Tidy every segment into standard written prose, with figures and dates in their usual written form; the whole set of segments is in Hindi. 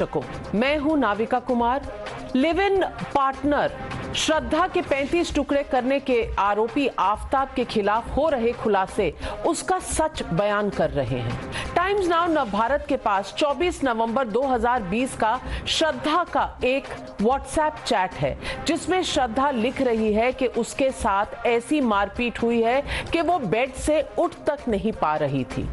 दर्शकों, मैं हूं Navika Kumar. Live in partner Shraddha के 35 टुकड़े करने के आरोपी आफताब के खिलाफ हो रहे खुलासे उसका सच बयान कर रहे हैं। टाइम्स नाउ नवभारत के पास 24 नवंबर 2020 का श्रद्धा का एक व्हाट्सएप चैट है, जिसमें श्रद्धा लिख रही है कि उसके साथ ऐसी मारपीट हुई है कि वो बेड से उठ तक नहीं पा रही थी।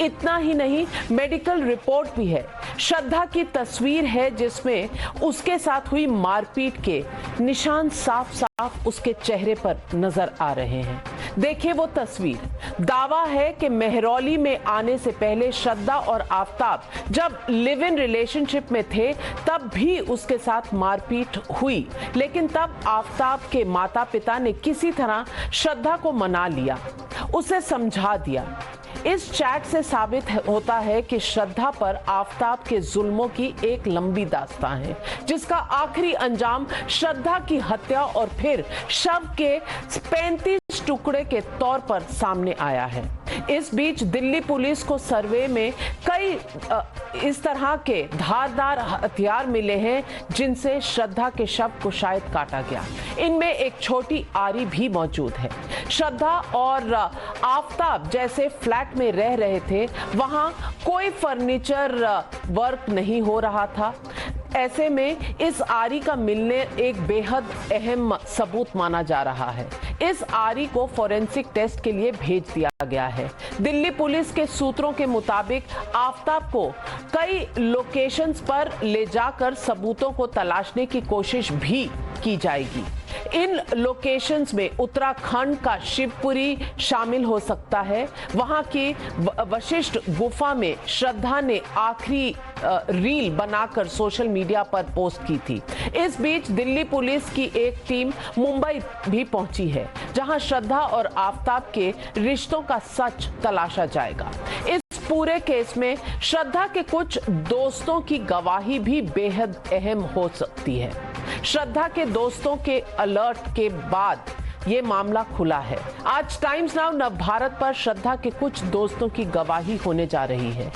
इतना ही नहीं, मेडिकल रिपोर्ट भी है। श्रद्धा की तस्वीर है जिसमें उसके साथ हुई मारपीट के निशान साफ साफ उसके चेहरे पर नजर आ रहे हैं। देखिए वो तस्वीर। दावा है कि मेहरौली में आने से पहले श्रद्धा और आफताब जब लिव इन रिलेशनशिप में थे तब भी उसके साथ मारपीट हुई, लेकिन तब आफताब के माता पिता ने किसी तरह श्रद्धा को मना लिया, उसे समझा दिया। इस चैट से साबित होता है कि श्रद्धा पर आफताब के जुल्मों की एक लंबी दास्तान है, जिसका आखिरी अंजाम श्रद्धा की हत्या और फिर शव के 35 टुकड़े के तौर पर सामने आया है। इस बीच दिल्ली पुलिस को सर्वे में कई इस तरह के धारदार हथियार मिले हैं जिनसे श्रद्धा के शव को शायद काटा गया। इनमें एक छोटी आरी भी मौजूद है। श्रद्धा और आफताब जैसे फ्लैट में रह रहे थे, वहां कोई फर्नीचर वर्क नहीं हो रहा था। ऐसे में इस आरी का मिलने एक बेहद अहम सबूत माना जा रहा है। इस आरी को फोरेंसिक टेस्ट के लिए भेज दिया गया है। दिल्ली पुलिस के सूत्रों के मुताबिक आफताब को कई लोकेशंस पर ले जाकर सबूतों को तलाशने की कोशिश भी की जाएगी। इन लोकेशंस में उत्तराखंड का शिवपुरी शामिल हो सकता है। वहां की वशिष्ठ गुफा में श्रद्धा ने आखिरी रील बनाकर सोशल मीडिया पर पोस्ट की थी। इस बीच दिल्ली पुलिस की एक टीम मुंबई भी पहुंची है, जहां श्रद्धा और आफताब के रिश्तों का सच तलाशा जाएगा। इस पूरे केस में श्रद्धा के कुछ दोस्तों की गवाही भी बेहद अहम हो सकती है। श्रद्धा के दोस्तों के अलर्ट के बाद ये मामला खुला है। आज टाइम्स नाउ नवभारत पर श्रद्धा के कुछ दोस्तों की गवाही होने जा रही है।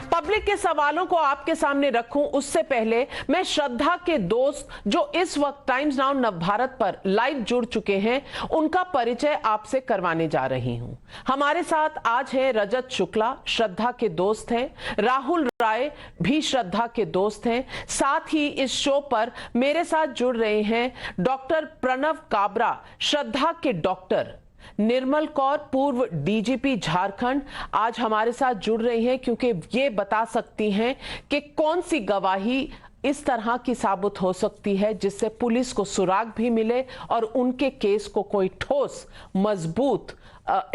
पब्लिक के सवालों को आपके सामने रखूं उससे पहले मैं श्रद्धा के दोस्त जो इस वक्त टाइम्स नाउ नवभारत पर लाइव जुड़ चुके हैं, उनका परिचय आपसे करवाने जा रही हूं। हमारे साथ आज है रजत शुक्ला, श्रद्धा के दोस्त हैं। राहुल राय भी श्रद्धा के दोस्त हैं। साथ ही इस शो पर मेरे साथ जुड़ रहे हैं डॉक्टर प्रणव काबरा, श्रद्धा के डॉक्टर। निर्मल कौर, पूर्व डीजीपी झारखंड, आज हमारे साथ जुड़ रही हैं क्योंकि ये बता सकती हैं कि कौन सी गवाही इस तरह की साबित हो सकती है जिससे पुलिस को सुराग भी मिले और उनके केस को कोई ठोस मजबूत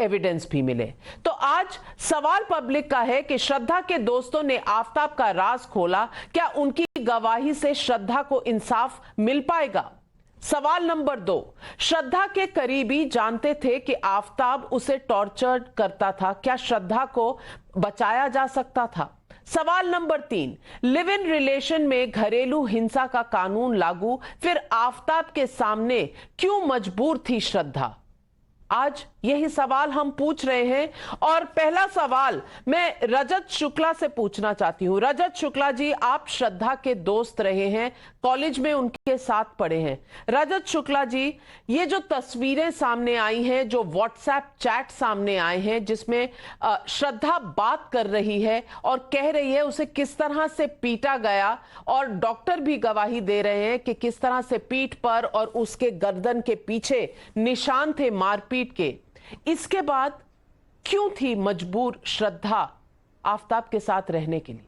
एविडेंस भी मिले। तो आज सवाल पब्लिक का है कि श्रद्धा के दोस्तों ने आफताब का राज खोला, क्या उनकी गवाही से श्रद्धा को इंसाफ मिल पाएगा? सवाल नंबर 2, श्रद्धा के करीबी जानते थे कि आफताब उसे टॉर्चर करता था, क्या श्रद्धा को बचाया जा सकता था? सवाल नंबर 3, लिव इन रिलेशन में घरेलू हिंसा का कानून लागू, फिर आफताब के सामने क्यों मजबूर थी श्रद्धा? आज यही सवाल हम पूछ रहे हैं और पहला सवाल मैं रजत शुक्ला से पूछना चाहती हूं। रजत शुक्ला जी, आप श्रद्धा के दोस्त रहे हैं, कॉलेज में उनके साथ पढ़े हैं। रजत शुक्ला जी, ये जो तस्वीरें सामने आई हैं, जो व्हाट्सएप चैट सामने आए हैं जिसमें श्रद्धा बात कर रही है और कह रही है उसे किस तरह से पीटा गया, और डॉक्टर भी गवाही दे रहे हैं कि किस तरह से पीठ पर और उसके गर्दन के पीछे निशान थे मारपीट के, इसके बाद क्यों थी मजबूर श्रद्धा आफताब के साथ रहने के लिए?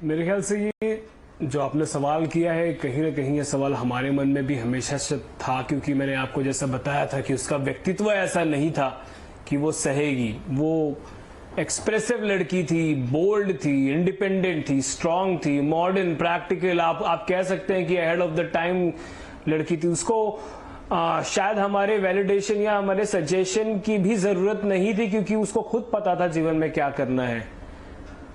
मेरे ख्याल से ये जो आपने सवाल किया है, कहीं ना कहीं ये सवाल हमारे मन में भी हमेशा से था, क्योंकि मैंने आपको जैसा बताया था कि उसका व्यक्तित्व ऐसा नहीं था कि वो सहेगी। वो एक्सप्रेसिव लड़की थी, बोल्ड थी, इंडिपेंडेंट थी, स्ट्रांग थी, मॉडर्न, प्रैक्टिकल, आप कह सकते हैं कि अहेड ऑफ द टाइम लड़की थी। उसको शायद हमारे वैलिडेशन या हमारे सजेशन की भी जरूरत नहीं थी, क्योंकि उसको खुद पता था जीवन में क्या करना है।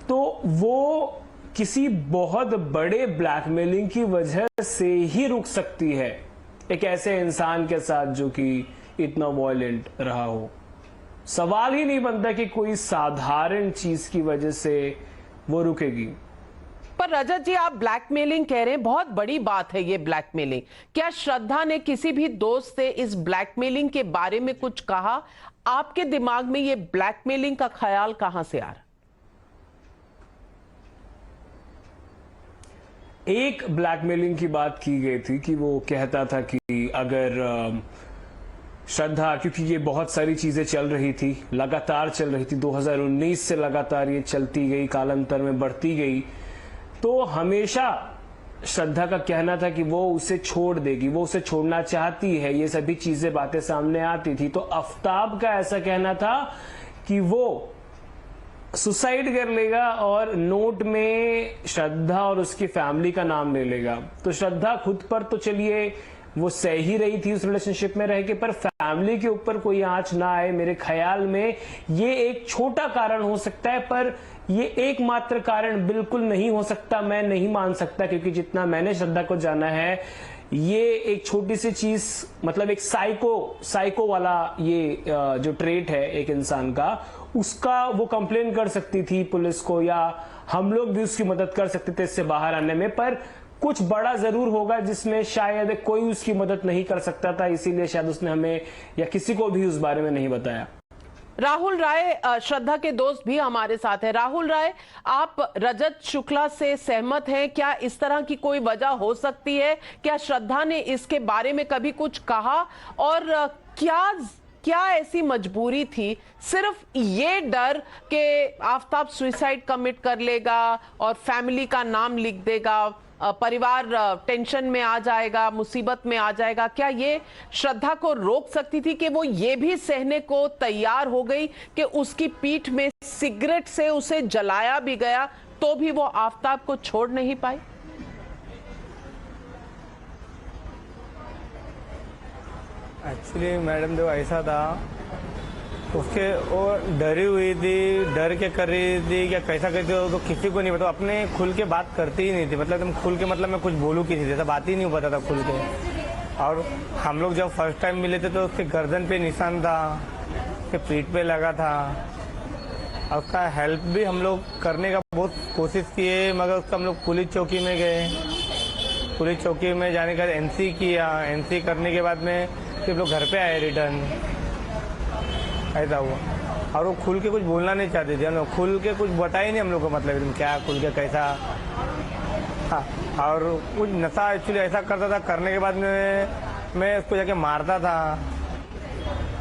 तो वो किसी बहुत बड़े ब्लैकमेलिंग की वजह से ही रुक सकती है एक ऐसे इंसान के साथ जो कि इतना वॉयलेंट रहा हो। सवाल ही नहीं बनता कि कोई साधारण चीज की वजह से वो रुकेगी। पर रजत जी, आप ब्लैकमेलिंग कह रहे हैं, बहुत बड़ी बात है ये ब्लैकमेलिंग। क्या श्रद्धा ने किसी भी दोस्त से इस ब्लैकमेलिंग के बारे में कुछ कहा? आपके दिमाग में ये ब्लैकमेलिंग का ख्याल कहां से आ रहा? एक ब्लैकमेलिंग की बात की गई थी कि वो कहता था कि अगर श्रद्धा, क्योंकि ये बहुत सारी चीजें चल रही थी, लगातार चल रही थी, 2019 से लगातार ये चलती गई, कालांतर में बढ़ती गई, तो हमेशा श्रद्धा का कहना था कि वो उसे छोड़ देगी, वो उसे छोड़ना चाहती है, ये सभी चीजें बातें सामने आती थी। तो आफ्ताब का ऐसा कहना था कि वो सुसाइड कर लेगा और नोट में श्रद्धा और उसकी फैमिली का नाम ले लेगा। तो श्रद्धा खुद पर तो चलिए वो सह ही रही थी उस रिलेशनशिप में रह के, पर फैमिली के ऊपर कोई आंच ना आए, मेरे ख्याल में ये एक छोटा कारण हो सकता है, पर ये एकमात्र कारण बिल्कुल नहीं हो सकता, मैं नहीं मान सकता, क्योंकि जितना मैंने श्रद्धा को जाना है, ये एक छोटी सी चीज, मतलब एक साइको वाला ये जो ट्रेट है एक इंसान का, उसका वो कंप्लेन कर सकती थी पुलिस को, या हम लोग भी उसकी मदद कर सकते थे इससे बाहर आने में, पर कुछ बड़ा जरूर होगा जिसमें शायद कोई उसकी मदद नहीं कर सकता था, इसीलिए शायद उसने हमें या किसी को भी उस बारे में नहीं बताया। राहुल राय, श्रद्धा के दोस्त भी हमारे साथ है। राहुल राय, आप रजत शुक्ला से सहमत हैं? क्या इस तरह की कोई वजह हो सकती है? क्या श्रद्धा ने इसके बारे में कभी कुछ कहा? और क्या ऐसी मजबूरी थी, सिर्फ ये डर कि आफ्ताब सुसाइड कमिट कर लेगा और फैमिली का नाम लिख देगा, परिवार टेंशन में आ जाएगा, मुसीबत में आ जाएगा? क्या ये श्रद्धा को रोक सकती थी कि वो ये भी सहने को तैयार हो गई कि उसकी पीठ में सिगरेट से उसे जलाया भी गया तो भी वो आफ्ताब को छोड़ नहीं पाई? एक्चुअली मैडम देखो ऐसा था, उसके वो डरी हुई थी, डर के कर रही थी क्या कैसा करती हो तो किसी को नहीं पता, अपने खुल के बात करती ही नहीं थी, मतलब तुम खुल के मतलब मैं कुछ बोलूँ किसी से, बात ही नहीं पता था खुल के। और हम लोग जब फर्स्ट टाइम मिले थे तो उसके गर्दन पे निशान था, उसके पीठ पे लगा था, और उसका हेल्प भी हम लोग करने का बहुत कोशिश किए, मगर उसका हम लोग पुलिस चौकी में गए, पुलिस चौकी में जाने का एनसी किया, एनसी करने के बाद में फिर लोग घर पे आए रिटर्न, ऐसा हुआ। और वो खुल के कुछ बोलना नहीं चाहते थे, हम लोग खुल के कुछ बताए नहीं हम लोग को, मतलब तुम क्या खुल के कैसा। हाँ, और कुछ नशा एक्चुअली ऐसा करता था, करने के बाद में मैं उसको जाके मारता था।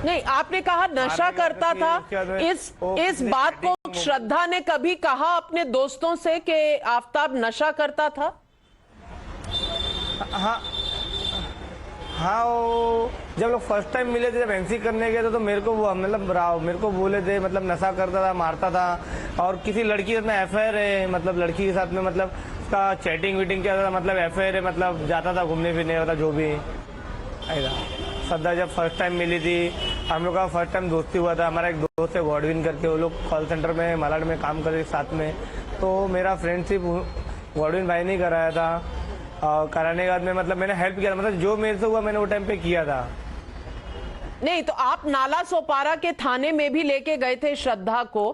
नहीं, आपने कहा नशा करता था, इस बात को श्रद्धा ने कभी कहा अपने दोस्तों से कि आफ्ताब नशा करता था? हाँ, वो जब लोग फर्स्ट टाइम मिले थे, जब एनसी करने गए थे, तो मेरे को वो मतलब मेरे को बोले थे, मतलब नशा करता था, मारता था, और किसी लड़की के साथ अफेयर है, मतलब लड़की के साथ में मतलब उसका चैटिंग वीटिंग किया था, मतलब अफेयर है, मतलब जाता था घूमने फिरने, मतलब जो भी ऐसा। श्रद्धा जब फर्स्ट टाइम मिली थी, हम लोग का फर्स्ट टाइम दोस्ती हुआ था, हमारा एक दोस्त है गॉडविन करके, वो लोग कॉल सेंटर में मलाड में काम करते साथ में, तो मेरा फ्रेंडशिप गॉडविन भाई ने कराया था, और कराने के बाद में मतलब मैंने हेल्प किया, मतलब जो मेरे से हुआ मैंने वो टाइम पे किया था। नहीं तो आप नाला सोपारा के थाने में भी लेके गए थे श्रद्धा को,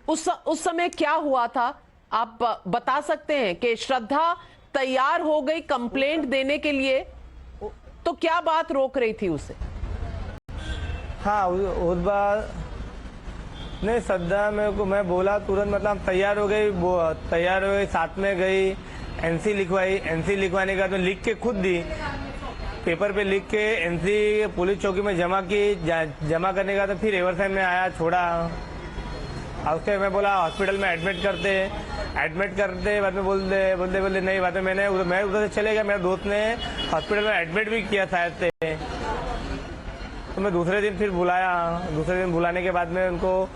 उस समय क्या हुआ था आप बता सकते हैं? कि श्रद्धा तैयार हो गई कंप्लेंट देने के लिए, तो क्या बात रोक रही थी उसे? हाँ, उस बार नहीं, श्रद्धा मेरे को, मैं बोला तुरंत, मतलब तैयार हो गई, साथ में गई, एनसी लिखवाई, एनसी लिखवाने के बाद में लिख के खुद दी, पेपर पे लिख के एनसी पुलिस चौकी में जमा की, जमा करने का तो फिर रिवरसाइड में आया, छोड़ा, और उसके मैं बोला हॉस्पिटल में एडमिट करते बाद में बोलते नहीं, बाद में मैं उधर से चले गया, मेरे दोस्त ने हॉस्पिटल में एडमिट भी किया शायद से, तो मैं दूसरे दिन फिर बुलाने के बाद में उनको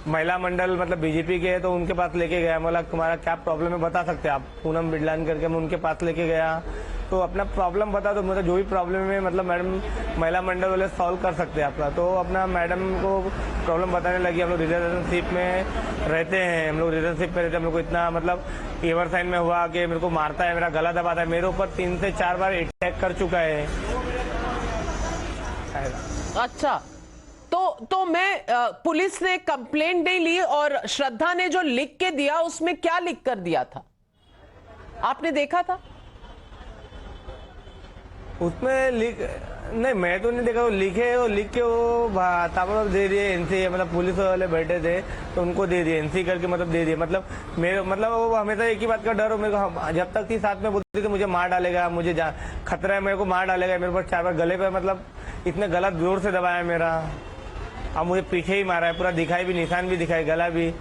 महिला मंडल मतलब बीजेपी के है, तो उनके पास लेके गया, बोला तुम्हारा क्या प्रॉब्लम है बता सकते हैं आप, पूनम बिडलान करके मैं उनके पास लेके गया, तो अपना प्रॉब्लम बता दो, मतलब जो भी प्रॉब्लम है मतलब मैडम महिला मंडल वाले सॉल्व कर सकते हैं आपका। तो अपना मैडम को प्रॉब्लम बताने लगी, हम लोग रिलेशनशिप में रहते हैं, हम लोग को इतना मतलब एवरसाइन में हुआ कि मेरे को मारता है, मेरा गला दबाता है, मेरे ऊपर 3 से 4 बार अटैक कर चुका है। अच्छा, तो मैं पुलिस ने कंप्लेंट नहीं ली और श्रद्धा ने जो लिख के दिया उसमें क्या लिख कर दिया था, आपने देखा था? उसमें नहीं, मैं तो नहीं देखा। वो लिखे, वो लिख के वो ताबड़तोड़ दे दिए एनसी, मतलब पुलिस वाले बैठे थे तो उनको दे दिए एनसी करके, मतलब दे दिए। मतलब मेरे, मतलब वो हमेशा एक ही बात का डर हो मेरे को, जब तक थी साथ में बोलती थी मुझे मार डालेगा, मुझे खतरा है, मेरे को मार डालेगा। मेरे पास 4 बार गले पे, मतलब इतने गला जोर से दबाया मेरा, अब मुझे पीछे ही मारा है, पूरा दिखाई भी, निशान भी दिखाई, गला भी।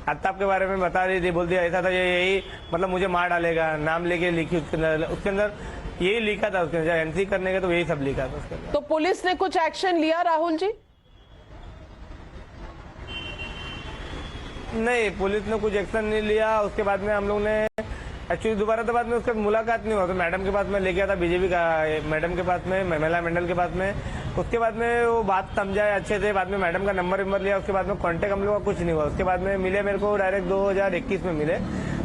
आफ्ताब के बारे में बता रही थी, बोलती ऐसा था, यही मतलब मुझे मार डालेगा, नाम लेके लिखी उसके अंदर यही लिखा था उसके अंदर, एंट्री करने का तो यही सब लिखा था उसके अंदर। तो पुलिस ने कुछ एक्शन लिया राहुल जी? नहीं, पुलिस ने कुछ एक्शन नहीं लिया। उसके बाद में हम लोग ने एक्चुअली दोबारा तो बाद में उसका मुलाकात नहीं हुआ, तो मैडम के पास में ले गया था, बीजेपी का मैडम के पास में, महिला मंडल के पास में। उसके बाद में वो बात समझाए अच्छे से, बाद में मैडम का नंबर लिया, उसके बाद में कांटेक्ट हम लोग का कुछ नहीं हुआ। उसके बाद में मिले मेरे को डायरेक्ट 2021 में मिले।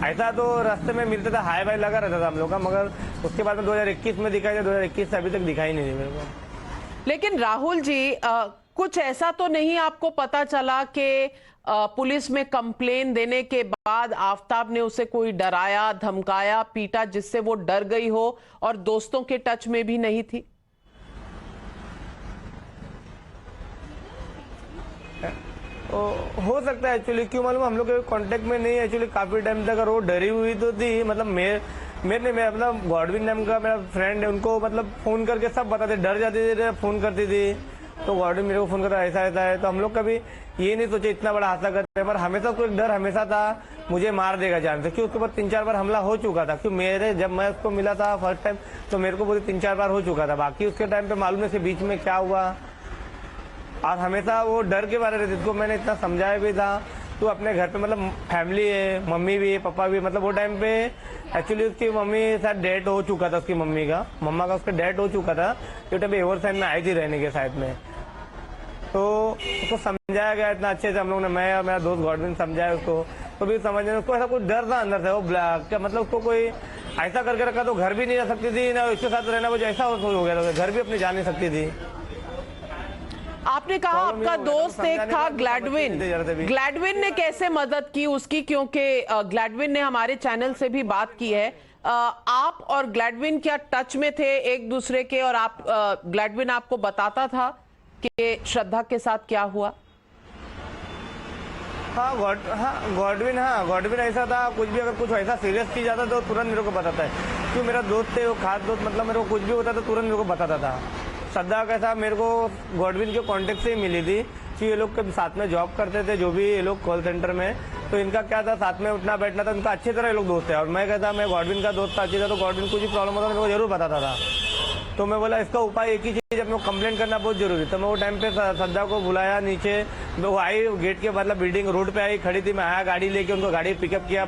ऐसा तो रास्ते में मिलता था, हाई फाई लगा रहता था हम लोग का, मगर उसके बाद में 2021 में दिखाई दिया, 2021 से अभी तक दिखाई नहीं दी मेरे को। लेकिन राहुल जी कुछ ऐसा तो नहीं आपको पता चला कि पुलिस में कंप्लेन देने के बाद आफ्ताब ने उसे कोई डराया, धमकाया, पीटा, जिससे वो डर गई हो और दोस्तों के टच में भी नहीं थी? हो सकता है एक्चुअली, क्यों मालूम, हम लोग के कांटेक्ट में नहीं है एक्चुअली काफी टाइम तक। और वो डरी हुई तो थी, मतलब मेरे मतलब गॉडविन नाम का मेरा फ्रेंड है, उनको मतलब फोन करके सब बताते, डर जाती थी, फोन करती थी। तो गॉडविन मेरे को फोन करता ऐसा ऐसा है, तो हम लोग कभी ये नहीं सोचे इतना बड़ा हादसा करते हैं, पर हमेशा कोई डर हमेशा था मुझे मार देगा जान से, क्यों उसके ऊपर 3-4 बार हमला हो चुका था। क्यों मेरे, जब मैं उसको मिला था फर्स्ट टाइम तो मेरे को बोले 3-4 बार हो चुका था, बाकी उसके टाइम पे मालूम नहीं बीच में क्या हुआ। और हमेशा वो डर के बारे में, जिसको मैंने इतना समझाया भी था, तो अपने घर पे मतलब फैमिली है, मम्मी भी है, पापा भी, मतलब वो टाइम पे एक्चुअली उसकी मम्मी शायद डेथ हो चुका था, उसकी मम्मी का, मम्मा का उसका डेथ हो चुका था, तो टाइम पे एवर साइड में आई थी रहने के साइड में। तो उसको समझाया गया इतना अच्छे से हम लोग ने, मैं और मेरा दोस्त गॉडविन समझाया उसको, तो भी समझने उसको ऐसा कुछ डर था अंदर से, वो क्या मतलब उसको कोई ऐसा करके रखा तो घर भी नहीं रह सकती थी ना, उसके साथ रहना वो जैसा हो गया था, घर भी अपनी जा नहीं सकती थी। आपने कहा आपका दोस्त एक था ग्लैडविन, ग्लैडविन ने कैसे मदद की उसकी? क्योंकि ग्लैडविन ने हमारे चैनल से भी बात की है, आप और ग्लैडविन क्या टच में थे एक दूसरे के, और आप ग्लैडविन आपको बताता था कि श्रद्धा के साथ क्या हुआ? गॉडविन ऐसा था, कुछ भी अगर कुछ ऐसा सीरियस चीज आता तो तुरंत मेरे को बताता है, क्यों मेरा दोस्त है वो, खास दोस्त, मतलब मेरे को कुछ भी होता तो तुरंत मेरे को बताता था। श्रद्धा कैसा मेरे को गॉडविन के कांटेक्ट से ही मिली थी कि ये लोग कभी साथ में जॉब करते थे, जो भी ये लोग कॉल सेंटर में, तो इनका क्या था, साथ में उठना बैठना था, उनका अच्छी तरह ये लोग दोस्त है। और मैं कहता, मैं गॉडविन का दोस्त था अच्छी था, तो गॉडविन कुछ भी प्रॉब्लम होता मेरे को जरूर बताता था। तो मैं बोला इसका उपाय एक ही चीज, अपने कंप्लेंट करना बहुत जरूरी। तो मैं वो टाइम पे श्रद्धा को बुलाया नीचे, वो आई गेट के, मतलब बिल्डिंग रोड पे आई, खड़ी थी, मैं आया गाड़ी लेके, उनको गाड़ी पिकअप किया,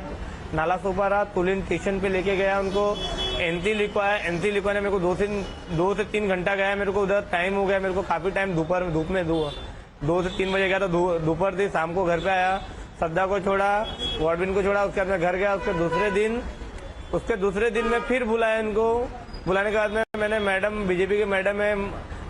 नाला सोपा रहा, तुलिन स्टेशन पे लेके गया, उनको एंट्री लिखवाया। एंट्री लिखवाने मेरे को 2 से 3 घंटा गया मेरे को, उधर टाइम हो गया मेरे को काफी टाइम, दोपहर में, धूप में 2 से 3 बजे गया, तो दोपहर थी, शाम को घर पे आया, श्रद्धा को छोड़ा, गॉडविन को छोड़ा, उसके बाद मैं घर गया। उसके दूसरे दिन में फिर बुलाया इनको, बुलाने के बाद में मैंने मैडम, बीजेपी के मैडम है,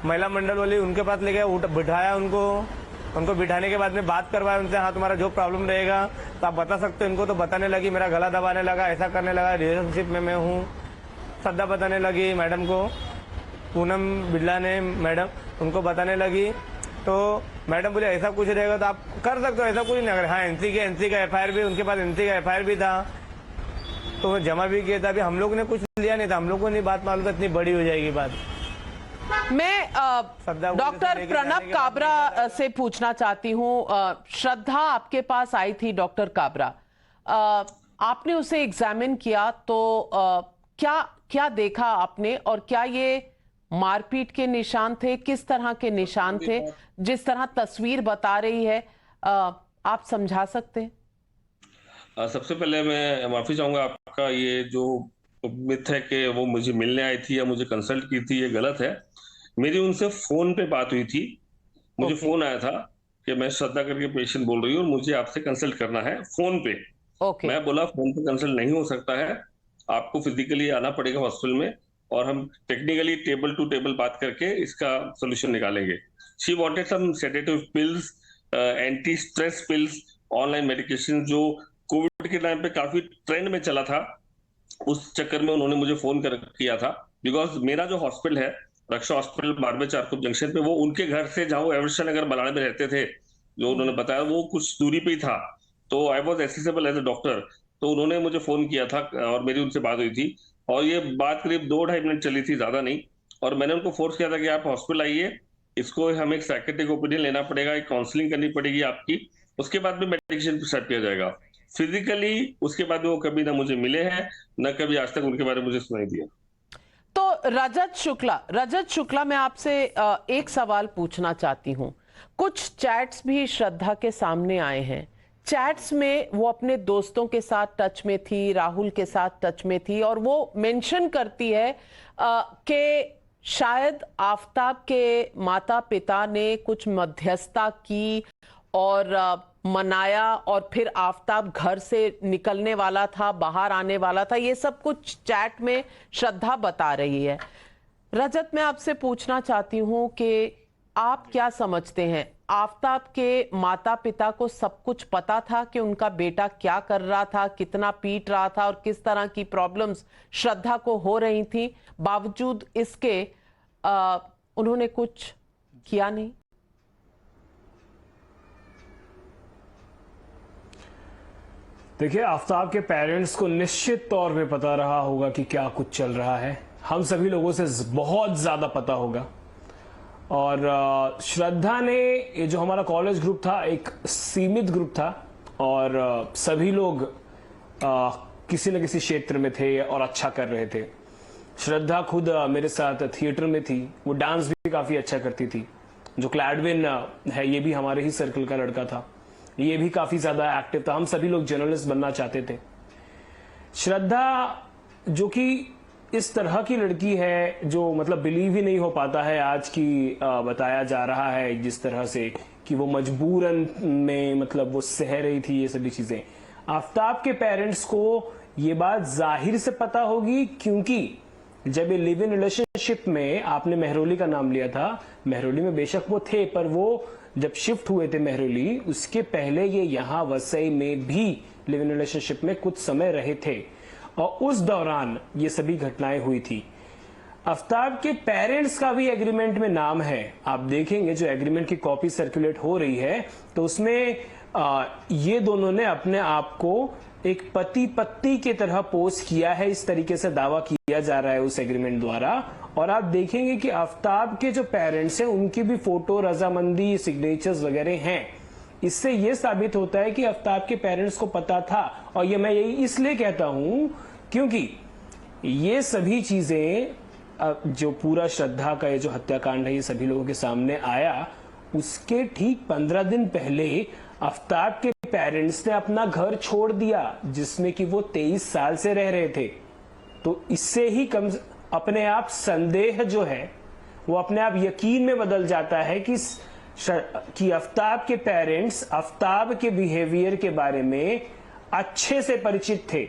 महिला मंडल वाली, उनके पास ले गया, बिठाया उनको बिठाने के बाद में बात करवाया उनसे, हाँ तुम्हारा जो प्रॉब्लम रहेगा तो आप बता सकते हो इनको। तो बताने लगी, मेरा गला दबाने लगा, ऐसा करने लगा, रिलेशनशिप में मैं हूँ, श्रद्धा बताने लगी मैडम को, पूनम बिरला ने मैडम, उनको बताने लगी। तो मैडम बोले ऐसा कुछ रहेगा तो आप कर सकते हो, ऐसा कुछ नहीं। अगर हाँ एनसी का एफआईआर भी, उनके पास एनसी का एफआईआर भी था, तो वो जमा भी किया था। अभी हम लोग ने कुछ लिया नहीं था, हम लोग को नहीं बात मालूम था इतनी बड़ी हो जाएगी बात। मैं डॉक्टर प्रणब काबरा से पूछना चाहती हूँ, श्रद्धा आपके पास आई थी डॉक्टर काबरा, आपने उसे एग्जामिन किया तो क्या देखा आपने, और क्या ये मारपीट के निशान थे, किस तरह के निशान थे, जिस तरह तस्वीर बता रही है, आप समझा सकते हैं? सबसे पहले मैं माफी चाहूंगा, आपका ये जो मिथ है कि वो मुझे मिलने आई थी या मुझे कंसल्ट की थी, ये गलत है। मेरी उनसे फोन पे बात हुई थी, मुझे फोन आया था कि मैं श्रद्धा करके पेशेंट बोल रही हूँ और मुझे आपसे कंसल्ट करना है फोन पे। मैं बोला फोन पे कंसल्ट नहीं हो सकता है, आपको फिजिकली आना पड़ेगा हॉस्पिटल में और हम टेक्निकली टेबल टू टेबल बात करके इसका सोल्यूशन निकालेंगे। She wanted some sedative pills, anti stress pills, online medication जो कोविड के टाइम पे काफी ट्रेंड में चला था। उस चक्कर में उन्होंने मुझे फोन किया था, बिकॉज मेरा जो हॉस्पिटल है रक्षा हॉस्पिटल बारमे चारकुप जंक्शन पे, वो उनके घर से जहां वो एवर्सन नगर बलाने में रहते थे, जो उन्होंने बताया वो कुछ दूरी पे ही था। तो I was accessible as a doctor. तो उन्होंने मुझे फोन किया था और मेरी उनसे बात हुई थी, और ये बात करीब 2-2.5 मिनट चली थी, ज्यादा नहीं। और मैंने उनको फोर्स किया था कि आप हॉस्पिटल आइए, इसको हमें एक साइकेट्रिक ओपिनियन लेना पड़ेगा, एक काउंसलिंग करनी पड़ेगी आपकी, उसके बाद में मेडिकेशन स्टार्ट किया जाएगा। फिजिकली उसके बाद वो कभी ना मुझे मिले हैं, न कभी आज तक उनके बारे में मुझे सुनाई दिया। तो रजत शुक्ला, मैं आपसे एक सवाल पूछना चाहती हूं। कुछ चैट्स भी श्रद्धा के सामने आए हैं। चैट्स में वो अपने दोस्तों के साथ टच में थी, राहुल के साथ टच में थी, और वो मेंशन करती है कि शायद आफताब के माता पिता ने कुछ मध्यस्थता की और मनाया, और फिर आफताब घर से निकलने वाला था, बाहर आने वाला था। ये सब कुछ चैट में श्रद्धा बता रही है। रजत, मैं आपसे पूछना चाहती हूं कि आप क्या समझते हैं, आफताब के माता पिता को सब कुछ पता था कि उनका बेटा क्या कर रहा था, कितना पीट रहा था और किस तरह की प्रॉब्लम्स श्रद्धा को हो रही थी, बावजूद इसके उन्होंने कुछ किया नहीं? देखिए, आफताब के पेरेंट्स को निश्चित तौर पे पता रहा होगा कि क्या कुछ चल रहा है। हम सभी लोगों से बहुत ज्यादा पता होगा। और श्रद्धा ने, ये जो हमारा कॉलेज ग्रुप था एक सीमित ग्रुप था, और सभी लोग किसी न किसी क्षेत्र में थे और अच्छा कर रहे थे। श्रद्धा खुद मेरे साथ थिएटर में थी, वो डांस भी काफी अच्छा करती थी। जो क्लैडविन है ये भी हमारे ही सर्कल का लड़का था, ये भी काफी ज्यादा एक्टिव था। हम सभी लोग जर्नलिस्ट बनना चाहते थे। श्रद्धा जो कि इस तरह की लड़की है जो मतलब बिलीव ही नहीं हो पाता है आज की बताया जा रहा है जिस तरह से कि वो मजबूरन में मतलब वो सह रही थी ये सभी चीजें। आफताब के पेरेंट्स को ये बात जाहिर से पता होगी, क्योंकि जब ये लिव इन रिलेशनशिप में, आपने मेहरौली का नाम लिया था, मेहरौली में बेशक वो थे, पर वो जब शिफ्ट हुए थे मेहरौली, उसके पहले ये यहाँ वसई में भी लिव इन रिलेशनशिप में कुछ समय रहे थे, और उस दौरान ये सभी घटनाएं हुई थी। आफताब के पेरेंट्स का भी एग्रीमेंट में नाम है। आप देखेंगे जो एग्रीमेंट की कॉपी सर्कुलेट हो रही है तो उसमें ये दोनों ने अपने आप को एक पति पत्नी की तरह पोज किया है, इस तरीके से दावा किया जा रहा है उस एग्रीमेंट द्वारा। और आप देखेंगे कि आफताब के जो पेरेंट्स हैं उनकी भी फोटो, रजामंदी, सिग्नेचर्स वगैरह हैं। इससे यह साबित होता है कि आफताब के पेरेंट्स को पता था। और ये मैं यही इसलिए कहता हूं क्योंकि ये सभी चीजें जो पूरा श्रद्धा का ये जो हत्याकांड है ये सभी लोगों के सामने आया, उसके ठीक 15 दिन पहले आफताब के पेरेंट्स ने अपना घर छोड़ दिया जिसमें कि वो 23 साल से रह रहे थे। तो इससे ही कम अपने आप संदेह जो है वो अपने आप यकीन में बदल जाता है कि आफताब के पेरेंट्स आफताब के बिहेवियर के बारे में अच्छे से परिचित थे,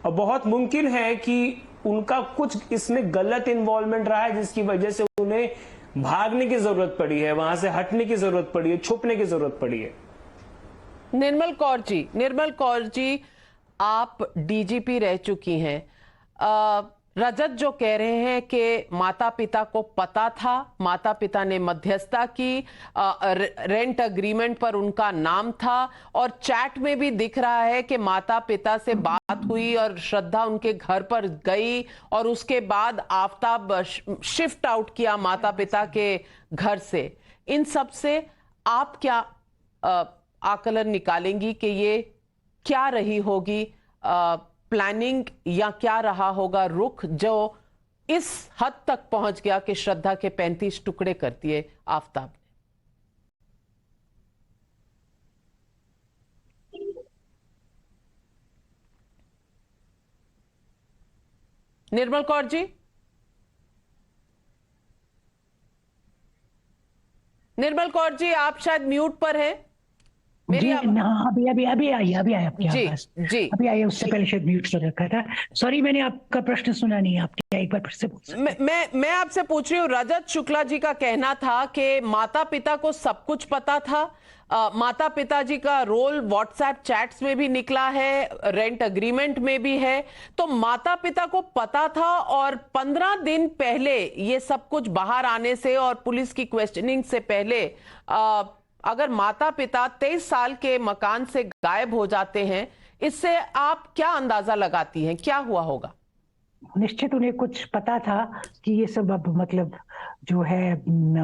और बहुत मुमकिन है कि उनका कुछ इसमें गलत इन्वॉल्वमेंट रहा है जिसकी वजह से उन्हें भागने की जरूरत पड़ी है, वहां से हटने की जरूरत पड़ी है, छुपने की जरूरत पड़ी है। निर्मल कौर जी, आप डीजीपी रह चुकी हैं। रजत जो कह रहे हैं कि माता पिता को पता था, माता पिता ने मध्यस्थता की, रेंट अग्रीमेंट पर उनका नाम था, और चैट में भी दिख रहा है कि माता पिता से बात हुई और श्रद्धा उनके घर पर गई, और उसके बाद आफताब शिफ्ट आउट किया माता पिता के घर से। इन सब से आप क्या आकलन निकालेंगी कि ये क्या रही होगी प्लानिंग, या क्या रहा होगा रुख जो इस हद तक पहुंच गया कि श्रद्धा के 35 टुकड़े कर दिए आफताब ने? निर्मल कौर जी, आप शायद म्यूट पर हैं। मेरी हाँ, अभी आई आपकी जी आवाज। जी अभी आई, उससे पहले शायद म्यूट कर रखा था। सॉरी, मैंने आपका प्रश्न सुना नहीं। आप क्या एक बार फिर से बोल सकते हैं? मैं आपसे पूछ रही हूँ, रजत शुक्ला जी का कहना था कि माता पिता को सब कुछ पता था। माता पिता जी का रोल व्हाट्सएप चैट्स में भी निकला है, रेंट अग्रीमेंट में भी है, तो माता पिता को पता था और 15 दिन पहले ये सब कुछ बाहर आने से और पुलिस की क्वेश्चनिंग से पहले अगर माता पिता 23 साल के मकान से गायब हो जाते हैं, इससे आप क्या अंदाजा लगाती हैं, क्या हुआ होगा? निश्चित उन्हें कुछ पता था कि ये सब अब मतलब जो है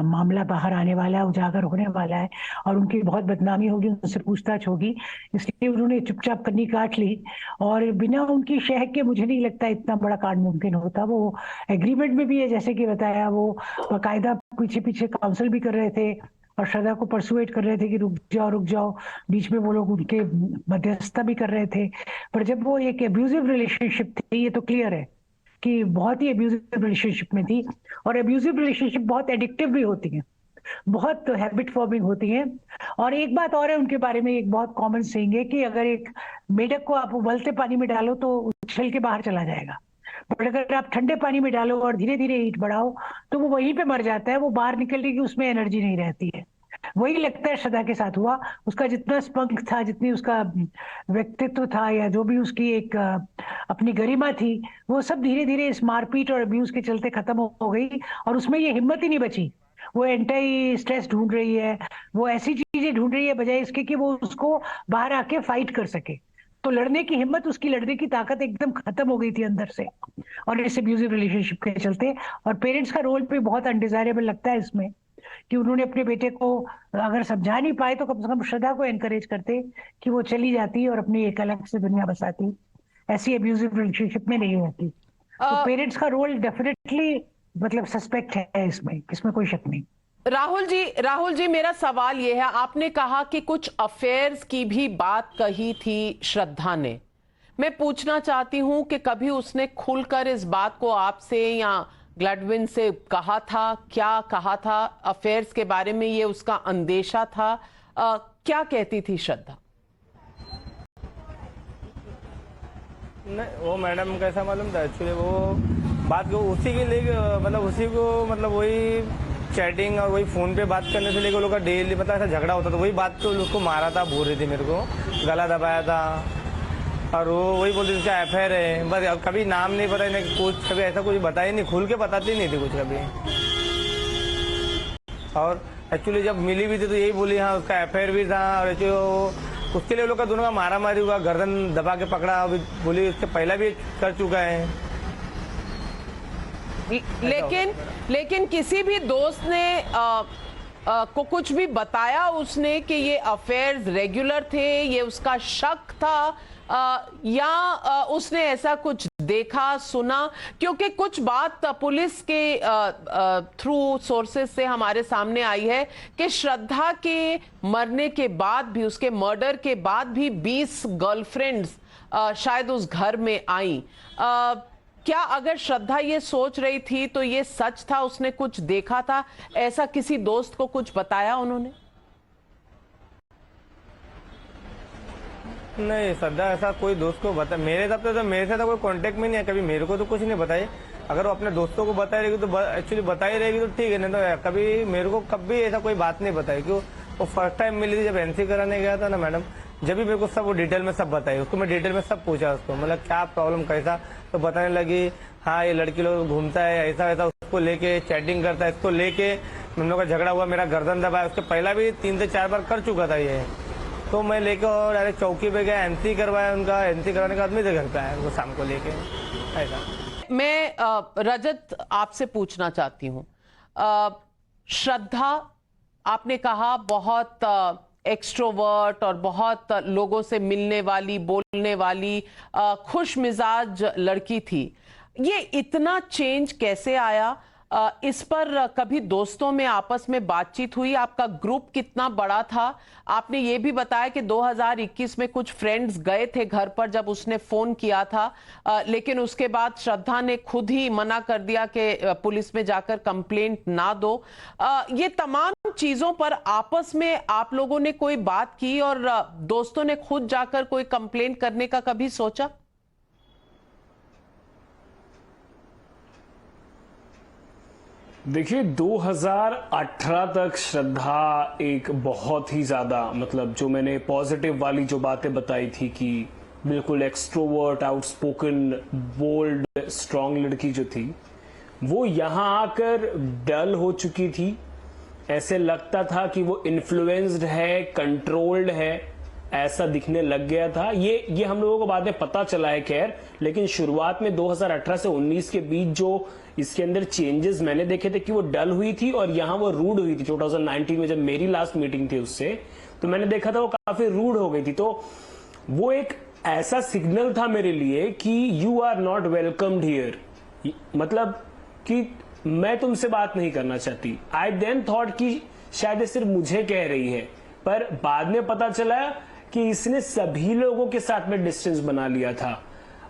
मामला बाहर आने वाला है, उजागर होने वाला है और उनकी बहुत बदनामी होगी, उनसे पूछताछ होगी, इसलिए उन्होंने चुपचाप कन्नी काट ली। और बिना उनकी शह के मुझे नहीं लगता इतना बड़ा कांड मुमकिन होता। वो एग्रीमेंट में भी है, जैसे कि बताया, वो बाकायदा पीछे पीछे काउंसिल भी कर रहे थे और श्रद्धा को परसुएट कर रहे थे कि रुक जाओ। बीच में वो लोग उनके मध्यस्थता भी कर रहे थे। पर जब वो एक एब्यूजिव रिलेशनशिप थी, ये तो क्लियर है कि बहुत ही एब्यूजिव रिलेशनशिप में थी। और एब्यूजिव रिलेशनशिप बहुत एडिक्टिव भी होती हैं, बहुत हैबिट फॉर्मिंग होती हैं। और एक बात और है उनके बारे में, एक बहुत कॉमन सेइंग है कि अगर एक मेढक को आप उबलते पानी में डालो तो उछल के बाहर चला जाएगा, पर अगर आप ठंडे पानी में डालो और धीरे धीरे हीट बढ़ाओ तो वो वहीं पे मर जाता है। वो बाहर निकलने की उसमें एनर्जी नहीं रहती है। वही लगता है श्रद्धा के साथ हुआ। उसका जितना स्पंख था, जितनी उसका व्यक्तित्व था, या जो भी उसकी एक अपनी गरिमा थी, वो सब धीरे धीरे इस मारपीट और अब्यूज के चलते खत्म हो गई। और उसमें ये हिम्मत ही नहीं बची। वो एंटी स्ट्रेस ढूंढ रही है, वो ऐसी चीजें ढूंढ रही है बजाय इसके कि वो उसको बाहर आके फाइट कर सके। तो लड़ने की हिम्मत, उसकी लड़ने की ताकत एकदम खत्म हो गई थी अंदर से, और इस एब्यूजिव रिलेशनशिप के चलते। और पेरेंट्स का रोल भी बहुत अनडिजायरेबल लगता है इसमें, कि उन्होंने अपने बेटे को अगर समझा नहीं पाए तो कम से कम श्रद्धा को एनकरेज करते कि वो चली जाती और अपनी एक अलग से दुनिया बसाती। ऐसी एब्यूजिव रिलेशनशिप में नहीं होती। तो पेरेंट्स का रोल डेफिनेटली मतलब सस्पेक्ट है इसमें कोई शक नहीं। राहुल जी, मेरा सवाल यह है, आपने कहा कि कुछ अफेयर्स की भी बात कही थी श्रद्धा ने। मैं पूछना चाहती हूं कि कभी उसने खुलकर इस बात को आपसे या ग्लैडविन से कहा था? क्या कहा था अफेयर्स के बारे में? ये उसका अंदेशा था? क्या कहती थी श्रद्धा? नहीं, वो मैडम कैसा मालूम था एक्चुअली, वो बात को उसी के लिए मतलब वही चैटिंग और वही फोन पे बात करने से लेकर लोगों का डेली मतलब ऐसा झगड़ा होता था। वही बात तो उसको मारा था, बोल रही थी मेरे को, गला दबाया था। और वो वही बोलती थी क्या अफेयर है, बस कभी नाम नहीं पता, नहीं कुछ, कभी ऐसा कुछ बताया नहीं, खुल के बताती नहीं थी कुछ कभी। और एक्चुअली जब मिली भी थी तो यही बोली हाँ उसका अफेयर भी था। और उसके लिए लोग का दोनों का मारा मारी हुआ, गर्दन दबा के पकड़ा, अभी बोली उससे पहला भी कर चुका है। लेकिन किसी भी दोस्त ने को कुछ भी बताया उसने कि ये अफेयर्स रेगुलर थे, ये उसका शक था, या उसने ऐसा कुछ देखा सुना? क्योंकि कुछ बात पुलिस के थ्रू सोर्सेस से हमारे सामने आई है कि श्रद्धा के मरने के बाद भी, उसके मर्डर के बाद भी 20 गर्लफ्रेंड्स शायद उस घर में आई। क्या अगर श्रद्धा ये सोच रही थी तो ये सच था? उसने कुछ देखा था? ऐसा किसी दोस्त को कुछ बताया उन्होंने? नहीं, श्रद्धा ऐसा कोई दोस्त को बता, मेरे हिसाब से तो मेरे से तो कोई कांटेक्ट में नहीं है, कभी मेरे को तो कुछ नहीं बताई। अगर वो अपने दोस्तों को बताई रहेगी तो एक्चुअली बताई रहेगी तो ठीक है, नहीं तो कभी मेरे को कभी ऐसा कोई बात नहीं बताई। क्यों, वो फर्स्ट टाइम मिली थी जब एनसी कराने गया था ना मैडम, जब भी मेरे को सब वो डिटेल में सब बताई। उसको मैं डिटेल में सब पूछा उसको, मतलब क्या प्रॉब्लम कैसा, तो बताने लगी हाँ ये लड़की लोग घूमता है ऐसा वैसा, उसको लेके चैटिंग करता है, इसको लेके हम लोग का झगड़ा हुआ, मेरा गर्दन दबाया। उसके पहला भी 3 से 4 बार कर चुका था ये। तो मैं लेके और डायरेक्ट चौकी पे गया, एनसी करवाया उनका, एनसी कराने के बाद मेरे घर पे आया वो शाम को लेके ऐसा। मैं रजत आपसे पूछना चाहती हूँ, श्रद्धा आपने कहा बहुत एक्सट्रोवर्ट और बहुत लोगों से मिलने वाली, बोलने वाली, खुश मिजाज लड़की थी। ये इतना चेंज कैसे आया? इस पर कभी दोस्तों में आपस में बातचीत हुई? आपका ग्रुप कितना बड़ा था? आपने ये भी बताया कि 2021 में कुछ फ्रेंड्स गए थे घर पर जब उसने फोन किया था, लेकिन उसके बाद श्रद्धा ने खुद ही मना कर दिया कि पुलिस में जाकर कंप्लेंट ना दो। ये तमाम चीजों पर आपस में आप लोगों ने कोई बात की और दोस्तों ने खुद जाकर कोई कंप्लेंट करने का कभी सोचा? देखिए 2018 तक श्रद्धा एक बहुत ही ज्यादा, मतलब जो मैंने पॉजिटिव वाली जो बातें बताई थी कि बिल्कुल एक्सट्रोवर्ट, आउटस्पोकन, बोल्ड, स्ट्रांग लड़की जो थी, वो यहां आकर डल हो चुकी थी। ऐसे लगता था कि वो इन्फ्लुएंस्ड है, कंट्रोल्ड है, ऐसा दिखने लग गया था। ये हम लोगों को बाद में पता चला है खैर, लेकिन शुरुआत में 2018 से 19 के बीच जो इसके अंदर चेंजेस मैंने देखे थे कि वो डल हुई थी और यहां वो रूड हुई थी। 2019 में जब मेरी लास्ट मीटिंग थी उससे, तो मैंने देखा था वो काफी रूड हो गई थी। तो वो एक ऐसा सिग्नल था मेरे लिए कि you are not welcomed here, मतलब कि मैं तुमसे बात नहीं करना चाहती। आई देन थॉट कि शायद ये सिर्फ मुझे कह रही है, पर बाद में पता चला कि इसने सभी लोगों के साथ में डिस्टेंस बना लिया था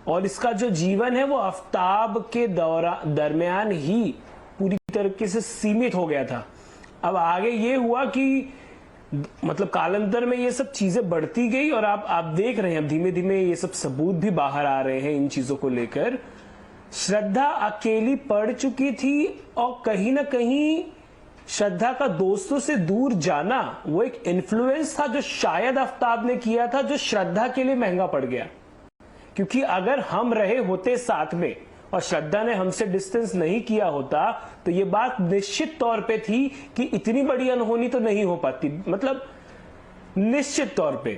और इसका जो जीवन है वो आफ्ताब के दरमियान ही पूरी तरीके से सीमित हो गया था। अब आगे ये हुआ कि मतलब कालांतर में ये सब चीजें बढ़ती गई और आप देख रहे हैं, अब धीमे धीमे ये सब सबूत भी बाहर आ रहे हैं इन चीजों को लेकर। श्रद्धा अकेली पड़ चुकी थी और कहीं ना कहीं श्रद्धा का दोस्तों से दूर जाना वो एक इन्फ्लुएंस था जो शायद आफ्ताब ने किया था, जो श्रद्धा के लिए महंगा पड़ गया। क्योंकि अगर हम रहे होते साथ में और श्रद्धा ने हमसे डिस्टेंस नहीं किया होता तो ये बात निश्चित तौर पे थी कि इतनी बड़ी अनहोनी तो नहीं हो पाती, मतलब निश्चित तौर पे।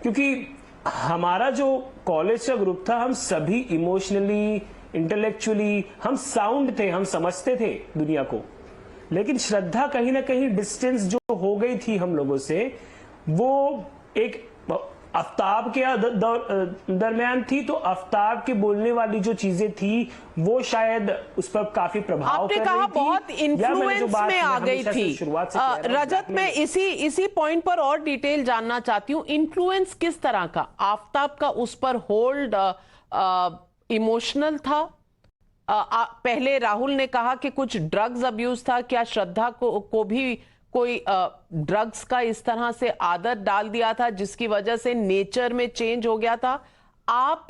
क्योंकि हमारा जो कॉलेज का ग्रुप था, हम सभी इमोशनली, इंटेलेक्चुअली हम साउंड थे, हम समझते थे दुनिया को। लेकिन श्रद्धा कहीं ना कहीं डिस्टेंस जो हो गई थी हम लोगों से, वो एक आफ्ताब के दरमियान थी, तो आफ्ताब के बोलने वाली जो चीजें थी वो शायद उस पर काफी प्रभाव कर रही थी। आपने कहा बहुत इन्फ्लुएंस में आ गई थी। रजत, मैं इसी पॉइंट पर और डिटेल जानना चाहती हूँ। इन्फ्लुएंस किस तरह का? आफ्ताब का उस पर होल्ड इमोशनल था? पहले राहुल ने कहा कि कुछ ड्रग्स अब्यूज था, क्या श्रद्धा को भी कोई ड्रग्स का इस तरह से आदत डाल दिया था जिसकी वजह से नेचर में चेंज हो गया था? आप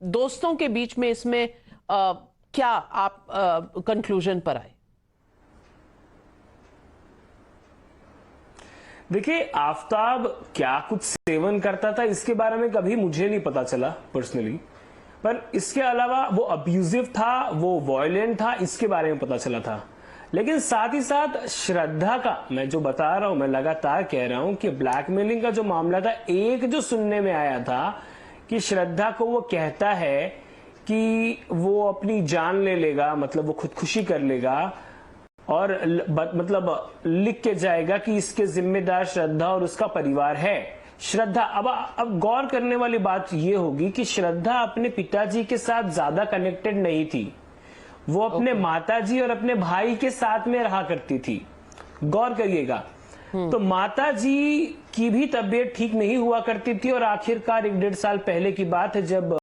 दोस्तों के बीच में इसमें क्या आप कंक्लूजन पर आए? देखिए, आफ्ताब क्या कुछ सेवन करता था इसके बारे में कभी मुझे नहीं पता चला पर्सनली, पर इसके अलावा वो अब्यूजिव था, वो वॉयलेंट था, इसके बारे में पता चला था। लेकिन साथ ही साथ श्रद्धा का, मैं जो बता रहा हूं, मैं लगातार कह रहा हूं कि ब्लैकमेलिंग का जो मामला था, एक जो सुनने में आया था कि श्रद्धा को वो कहता है कि वो अपनी जान ले लेगा, मतलब वो खुदकुशी कर लेगा और मतलब लिख के जाएगा कि इसके जिम्मेदार श्रद्धा और उसका परिवार है। श्रद्धा, अब गौर करने वाली बात ये होगी कि श्रद्धा अपने पिताजी के साथ ज्यादा कनेक्टेड नहीं थी, वो अपने माताजी और अपने भाई के साथ में रहा करती थी। गौर करिएगा, तो माताजी की भी तबीयत ठीक नहीं हुआ करती थी और आखिरकार 1-1.5 साल पहले की बात है जब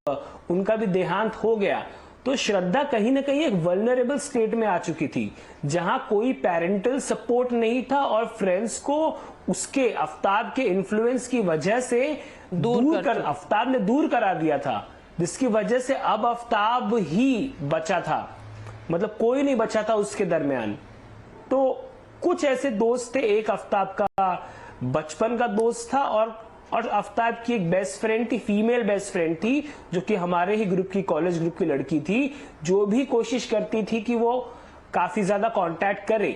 उनका भी देहांत हो गया, तो श्रद्धा कहीं ना कहीं एक वल्नरेबल स्टेट में आ चुकी थी जहां कोई पेरेंटल सपोर्ट नहीं था और फ्रेंड्स को उसके आफ्ताब के इन्फ्लुएंस की वजह से आफ्ताब ने दूर करा दिया था, जिसकी वजह से अब आफ्ताब ही बचा था, मतलब कोई नहीं बचा था उसके दरमियान। तो कुछ ऐसे दोस्त थे, एक आफ्ताब का बचपन का दोस्त था और आफ्ताब की एक बेस्ट फ्रेंड थी, फीमेल बेस्ट फ्रेंड थी, जो कि हमारे ही ग्रुप की, कॉलेज ग्रुप की लड़की थी, जो भी कोशिश करती थी कि वो काफी ज्यादा कांटेक्ट करे।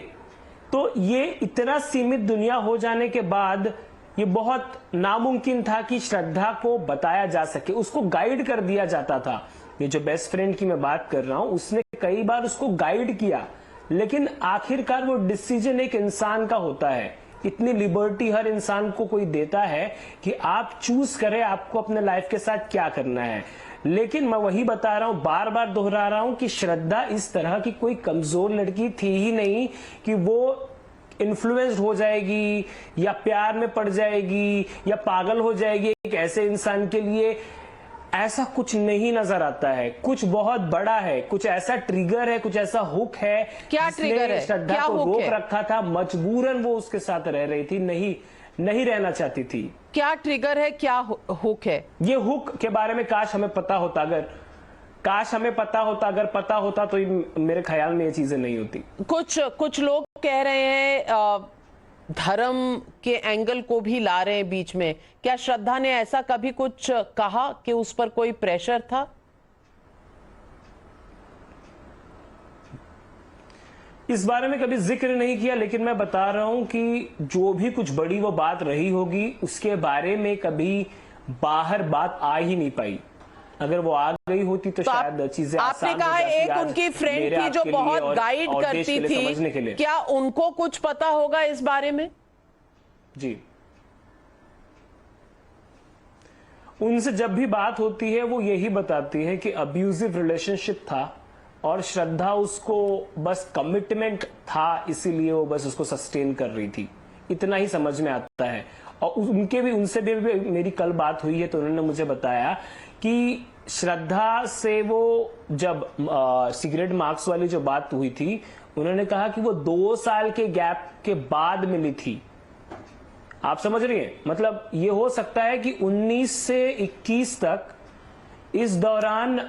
तो ये इतना सीमित दुनिया हो जाने के बाद ये बहुत नामुमकिन था कि श्रद्धा को बताया जा सके, उसको गाइड कर दिया जाता था। ये जो बेस्ट फ्रेंड की मैं बात कर रहा हूं, उसने कई बार उसको गाइड किया, लेकिन आखिरकार वो डिसीजन एक इंसान का होता है। इतनी लिबर्टी हर इंसान को कोई देता है कि आप चूज करें आपको अपने लाइफ के साथ क्या करना है। लेकिन मैं वही बता रहा हूं, बार बार दोहरा रहा हूं कि श्रद्धा इस तरह की कोई कमजोर लड़की थी ही नहीं कि वो इन्फ्लुएंस्ड हो जाएगी या प्यार में पड़ जाएगी या पागल हो जाएगी एक ऐसे इंसान के लिए। ऐसा कुछ नहीं नजर आता है, कुछ बहुत बड़ा है, कुछ ऐसा ट्रिगर है, कुछ ऐसा हुक है। क्या ट्रिगर है? श्रद्धा क्या को हुक रोक है? रखा था, मजबूरन वो उसके साथ रह रही थी, नहीं रहना चाहती थी। क्या ट्रिगर है, क्या हुक है? ये हुक के बारे में काश हमें पता होता, अगर पता होता तो मेरे ख्याल में ये चीजें नहीं होती। कुछ लोग कह रहे हैं धर्म के एंगल को भी ला रहे हैं बीच में। क्या श्रद्धा ने ऐसा कभी कुछ कहा कि उस पर कोई प्रेशर था? इस बारे में कभी जिक्र नहीं किया, लेकिन मैं बता रहा हूं कि जो भी कुछ बड़ी वो बात रही होगी उसके बारे में कभी बाहर बात आ ही नहीं पाई। अगर वो आ गई होती तो शायद चीजें आपने कहा एक उनकी फ्रेंड थी जो बहुत गाइड करती थी, क्या उनको कुछ पता होगा इस बारे में? जी, उनसे जब भी बात होती है वो यही बताती है कि अब्यूजिव रिलेशनशिप था और श्रद्धा उसको बस कमिटमेंट था, इसीलिए वो बस उसको सस्टेन कर रही थी। इतना ही समझ में आता है। और उनसे भी मेरी कल बात हुई है तो उन्होंने मुझे बताया कि श्रद्धा से वो जब सिगरेट मार्क्स वाली जो बात हुई थी, उन्होंने कहा कि वो 2 साल के गैप के बाद मिली थी। आप समझ रही हैं? मतलब ये हो सकता है कि 19 से 21 तक इस दौरान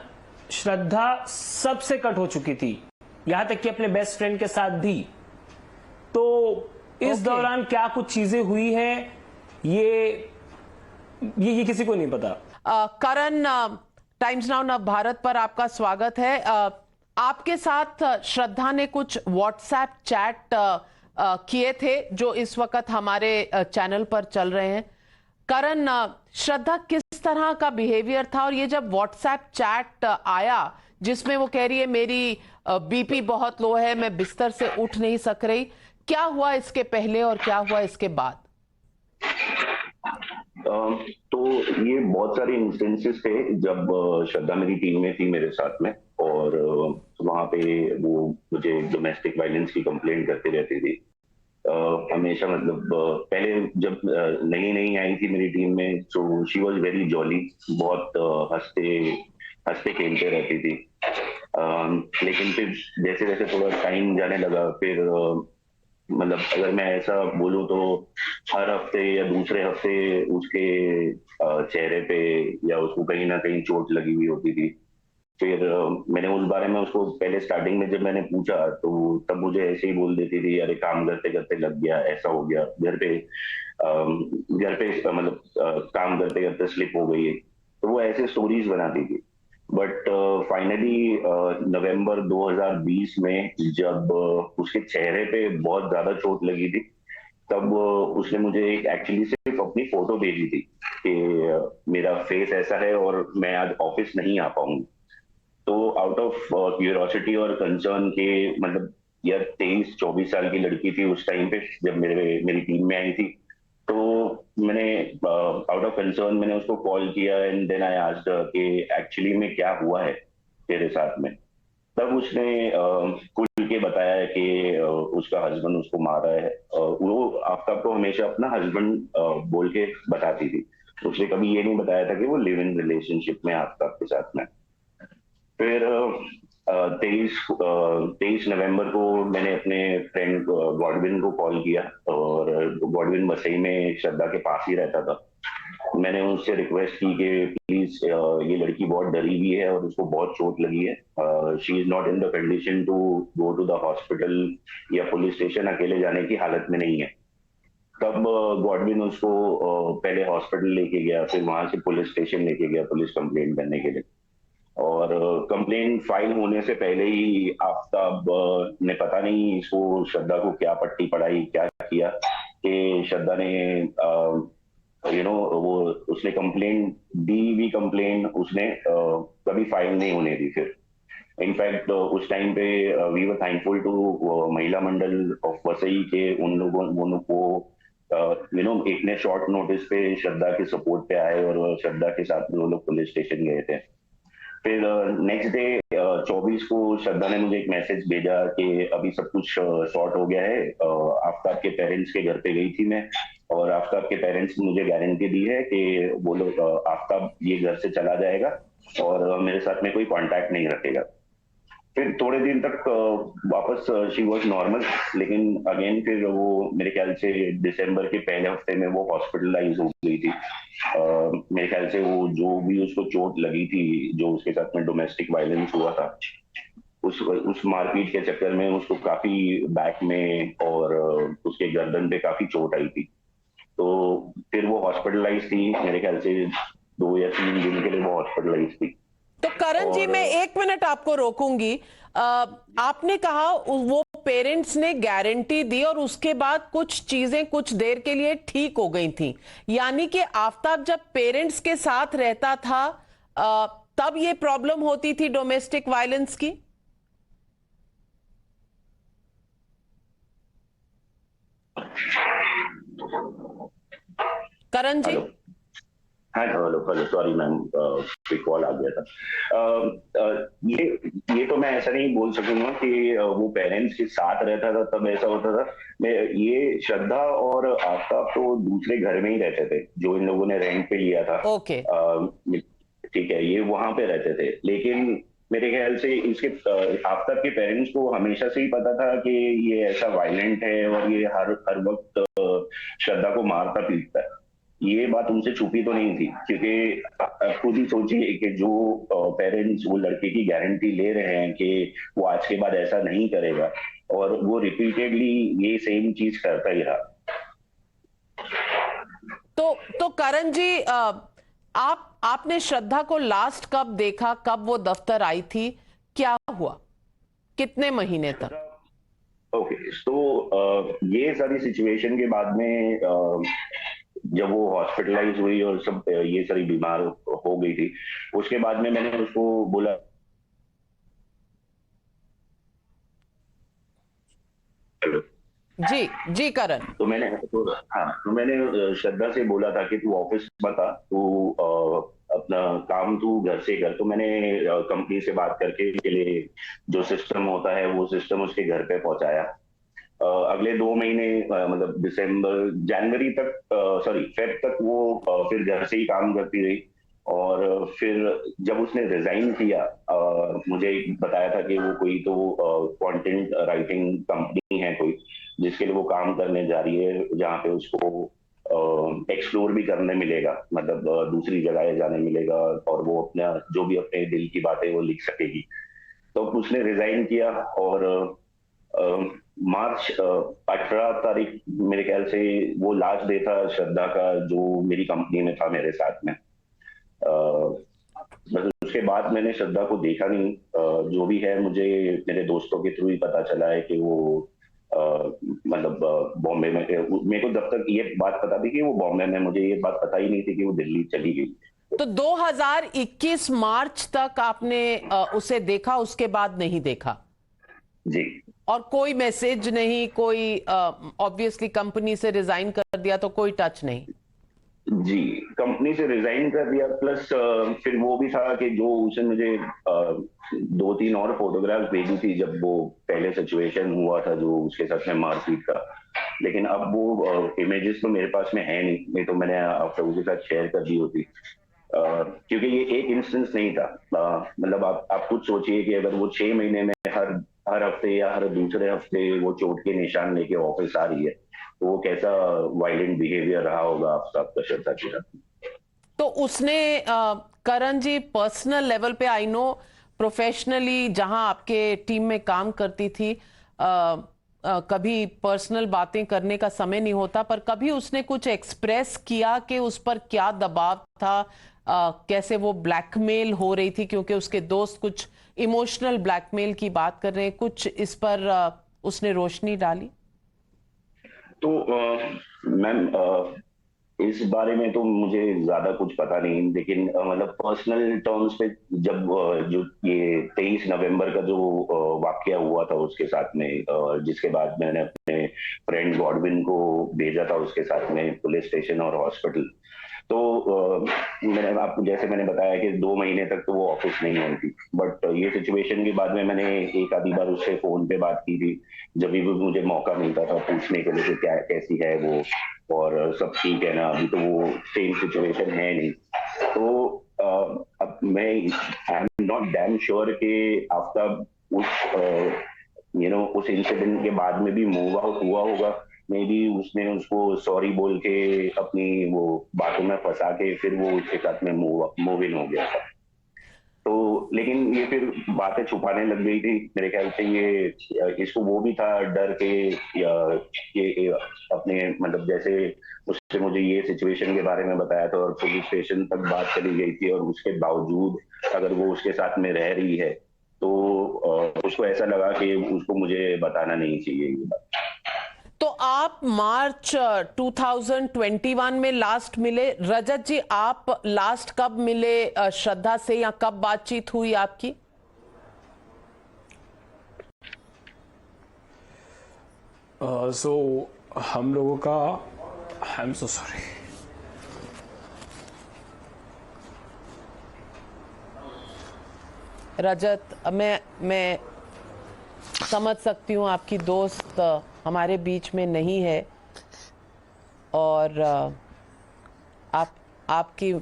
श्रद्धा सबसे कट हो चुकी थी, यहां तक कि अपने बेस्ट फ्रेंड के साथ भी। तो इस दौरान क्या कुछ चीजें हुई हैं ये किसी को नहीं पता। करण, टाइम्स नाउ नव भारत पर आपका स्वागत है। आपके साथ श्रद्धा ने कुछ व्हाट्सएप चैट किए थे जो इस वक्त हमारे चैनल पर चल रहे हैं। करण, श्रद्धा किस तरह का बिहेवियर था? और ये जब व्हाट्सएप चैट आया जिसमें वो कह रही है मेरी बीपी बहुत लो है, मैं बिस्तर से उठ नहीं सक रही, क्या हुआ इसके पहले और क्या हुआ इसके बाद? तो ये बहुत सारे इंस्टेंसेस थे जब श्रद्धा मेरी टीम में थी मेरे साथ में, और वहां पे वो मुझे डोमेस्टिक वायलेंस की कंप्लेंट करती रहती थी हमेशा। मतलब पहले जब नई आई थी मेरी टीम में, so she was very jolly, बहुत हंसते खेलते रहती थी। लेकिन फिर जैसे जैसे थोड़ा टाइम जाने लगा, फिर मतलब अगर मैं ऐसा बोलूं तो हर हफ्ते या दूसरे हफ्ते उसके चेहरे पे या उसको कहीं ना कहीं चोट लगी हुई होती थी। फिर मैंने उस बारे में उसको पहले स्टार्टिंग में जब मैंने पूछा तो तब मुझे ऐसे ही बोल देती थी, अरे काम करते करते लग गया, ऐसा हो गया, घर पे मतलब काम करते करते स्लिप हो गई। तो वो ऐसे स्टोरीज बनाती थी। बट फाइनली नवंबर 2020 में जब उसके चेहरे पे बहुत ज्यादा चोट लगी थी, तब उसने मुझे एक्चुअली सिर्फ अपनी फोटो भेजी थी कि मेरा फेस ऐसा है और मैं आज ऑफिस नहीं आ पाऊंगी। तो आउट ऑफ क्यूरियोसिटी और कंसर्न के, मतलब यार 23-24 साल की लड़की थी उस टाइम पे जब मेरी टीम में आई थी, तो मैंने आउट ऑफ कंसर्न मैंने उसको कॉल किया एंड देन आई आस्क्ड कि एक्चुअली में क्या हुआ है तेरे साथ में। तब उसने खुल के बताया कि उसका हस्बैंड उसको मारा है। वो आफ्ताब को हमेशा अपना हस्बैंड बोल के बताती थी, उसने कभी ये नहीं बताया था कि वो लिव इन रिलेशनशिप में आफ्ताब के साथ में। फिर 23 नवंबर को मैंने अपने फ्रेंड गॉडविन को कॉल किया, और गॉडविन मसई में श्रद्धा के पास ही रहता था। मैंने उनसे रिक्वेस्ट की कि प्लीज ये लड़की बहुत डरी हुई है और उसको बहुत चोट लगी है, she is not in the condition to go to the hospital या पुलिस स्टेशन, अकेले जाने की हालत में नहीं है। तब गॉडविन उसको पहले हॉस्पिटल लेके गया, फिर वहां से पुलिस स्टेशन लेके गया पुलिस कंप्लेंट करने के लिए। और कंप्लेंट फाइल होने से पहले ही आफ्ताब ने पता नहीं इसको श्रद्धा को क्या पट्टी पढ़ाई, क्या किया कि श्रद्धा ने वो उसने कंप्लेंट दी, कंप्लेंट उसने कभी फाइल नहीं होने दी। फिर इनफैक्ट उस टाइम पे वी वर थैंकफुल टू महिला मंडल ऑफ वसई के उन लोगों को इतने शॉर्ट नोटिस पे श्रद्धा के सपोर्ट पे आए और श्रद्धा के साथ में वो लोग पुलिस स्टेशन गए थे। फिर नेक्स्ट डे 24 को श्रद्धा ने मुझे एक मैसेज भेजा कि अभी सब कुछ सॉर्ट हो गया है। आफ्ताब के पेरेंट्स के घर पे गई थी मैं, और आफ्ताब के पेरेंट्स ने मुझे गारंटी दी है कि वो लोग आफ्ताब ये घर से चला जाएगा और मेरे साथ में कोई कांटेक्ट नहीं रखेगा। फिर थोड़े दिन तक वापस शी वॉज नॉर्मल, लेकिन अगेन फिर वो मेरे ख्याल से दिसंबर के पहले हफ्ते में वो हॉस्पिटलाइज हो गई थी। मेरे ख्याल से वो जो भी उसको चोट लगी थी, जो उसके साथ में डोमेस्टिक वायलेंस हुआ था, उस मारपीट के चक्कर में उसको काफी बैक में और उसके गर्दन पे काफी चोट आई थी। तो फिर वो हॉस्पिटलाइज थी, मेरे ख्याल से 2 या 3 दिन के लिए वो हॉस्पिटलाइज थी। तो करण जी, मैं 1 मिनट आपको रोकूंगी। आपने कहा वो पेरेंट्स ने गारंटी दी और उसके बाद कुछ चीजें कुछ देर के लिए ठीक हो गई थी, यानी कि आफ्ताब जब पेरेंट्स के साथ रहता था तब ये प्रॉब्लम होती थी डोमेस्टिक वायलेंस की? करण जी? हाँ, हेलो, सॉरी मैम, कॉल आ गया था। ये तो मैं ऐसा नहीं बोल सकूंगा कि वो पेरेंट्स के साथ रहता था तब ऐसा होता था। ये श्रद्धा और आफ्ताब तो दूसरे घर में ही रहते थे, जो इन लोगों ने रेंट पे लिया था। ओके। ठीक है, ये वहां पे रहते थे, लेकिन मेरे ख्याल से इसके आफ्ताब के पेरेंट्स को हमेशा से ही पता था कि ये ऐसा वायलेंट है और ये हर वक्त श्रद्धा को मारता पीटता है। ये बात उनसे छुपी तो नहीं थी, क्योंकि आप खुद ही सोचिए कि जो पेरेंट्स वो लड़के की गारंटी ले रहे हैं कि वो आज के बाद ऐसा नहीं करेगा, और वो रिपीटेडली ये सेम चीज करता ही रहा। तो करण जी, आपने श्रद्धा को लास्ट कब देखा, कब वो दफ्तर आई थी, क्या हुआ, कितने महीने तक? ओके, तो ये सारी सिचुएशन के बाद में जब वो हॉस्पिटलाइज हुई और सब ये सारी बीमार हो गई थी, उसके बाद में मैंने उसको बोला, जी करण। तो मैंने श्रद्धा से बोला था कि तू ऑफिस बता, तू अपना काम तू घर से कर। तो मैंने कंपनी से बात करके के लिए जो सिस्टम होता है वो सिस्टम उसके घर पे पहुंचाया। अगले 2 महीने मतलब जनवरी तक, फेब तक वो फिर घर से ही काम करती रही। और फिर जब उसने रिजाइन किया, मुझे बताया था कि वो कोई तो कंटेंट राइटिंग कंपनी है कोई, जिसके लिए वो काम करने जा रही है, जहाँ पे उसको एक्सप्लोर भी करने मिलेगा, मतलब दूसरी जगह जाने मिलेगा, और वो अपना जो भी अपने दिल की बातें वो लिख सकेगी। तो उसने रिजाइन किया, और मार्च 18 तारीख मेरे ख्याल से वो लास्ट डे था श्रद्धा का, जो मेरी कंपनी में था मेरे साथ में। बस उसके बाद मैंने श्रद्धा को देखा नहीं। जो भी है, मुझे मेरे दोस्तों के थ्रू ही पता चला है कि वो मतलब बॉम्बे में, मेरे को जब तक ये बात पता थी कि वो बॉम्बे में, मुझे ये बात पता ही नहीं थी कि वो दिल्ली चली गई। तो 2021 मार्च तक आपने उसे देखा, उसके बाद नहीं देखा? जी। और कोई मैसेज नहीं, कोई ऑब्वियसली कंपनी से रिजाइन कर दिया तो कोई टच नहीं? जी, कंपनी से रिजाइन कर दिया, प्लस फिर वो भी था कि जो उसने मुझे 2-3 और फोटोग्राफ भेजी थी जब वो पहले सिचुएशन हुआ था जो उसके साथ में मारपीट का, लेकिन अब वो इमेजेस तो मेरे पास में है नहीं तो मैंने आप लोगों के साथ शेयर कर दी होती। क्योंकि ये एक इंस्टेंस नहीं था। मतलब आप खुद सोचिए कि अगर वो 6 महीने में हर हफ्ते या हर दूसरे हफ्ते वो चोट के निशान लेके ऑफिस आ रही है, तो वो कैसा वायलेंट बिहेवियर रहा होगा आप सबका श्रद्धा के साथ। तो उसने करण जी पर्सनल लेवल पे, आई नो प्रोफेशनली जहां आपके टीम में काम करती थी, कभी पर्सनल बातें करने का समय नहीं होता, पर कभी उसने कुछ एक्सप्रेस किया कि उस पर क्या दबाव था, कैसे वो ब्लैकमेल हो रही थी, क्योंकि उसके दोस्त कुछ इमोशनल ब्लैकमेल की बात कर रहे हैं, कुछ इस पर उसने रोशनी डाली? तो मैम, इस बारे में तो मुझे ज्यादा कुछ पता नहीं, लेकिन मतलब पर्सनल टर्म्स पे जब जो ये 23 नवंबर का जो वाकया हुआ था उसके साथ में, जिसके बाद मैंने अपने फ्रेंड गॉडविन को भेजा था उसके साथ में पुलिस स्टेशन और हॉस्पिटल, तो मैंने आपको जैसे मैंने बताया कि 2 महीने तक तो वो ऑफिस नहीं आई थी, बट ये सिचुएशन के बाद में मैंने एक आधी बार उससे फोन पे बात की थी, जब भी मुझे मौका मिलता था पूछने के लिए कि क्या कैसी है वो और सब ठीक है ना। अभी तो वो सेम सिचुएशन है नहीं, तो अब मैं I am not damn sure कि आफ्ताब उस इंसिडेंट के बाद में भी मूव आउट हुआ होगा। मे बी उसने उसको सॉरी बोल के अपनी वो बातों में फंसा के फिर वो उसके साथ में मूव इन हो गया था। तो लेकिन ये फिर बातें छुपाने लग गई थी मेरे ख्याल से। ये इसको वो भी था डर के ये अपने मतलब जैसे उससे मुझे ये सिचुएशन के बारे में बताया था और पुलिस स्टेशन तक बात चली गई थी, और उसके बावजूद अगर वो उसके साथ में रह रही है तो उसको ऐसा लगा कि उसको मुझे बताना नहीं चाहिए ये बात। तो आप मार्च 2021 में लास्ट मिले। रजत जी, आप लास्ट कब मिले श्रद्धा से, या कब बातचीत हुई आपकी? सो हम लोगों का आई एम सो सॉरी। रजत, मैं समझ सकती हूँ आपकी दोस्त हमारे बीच में नहीं है, और आपकी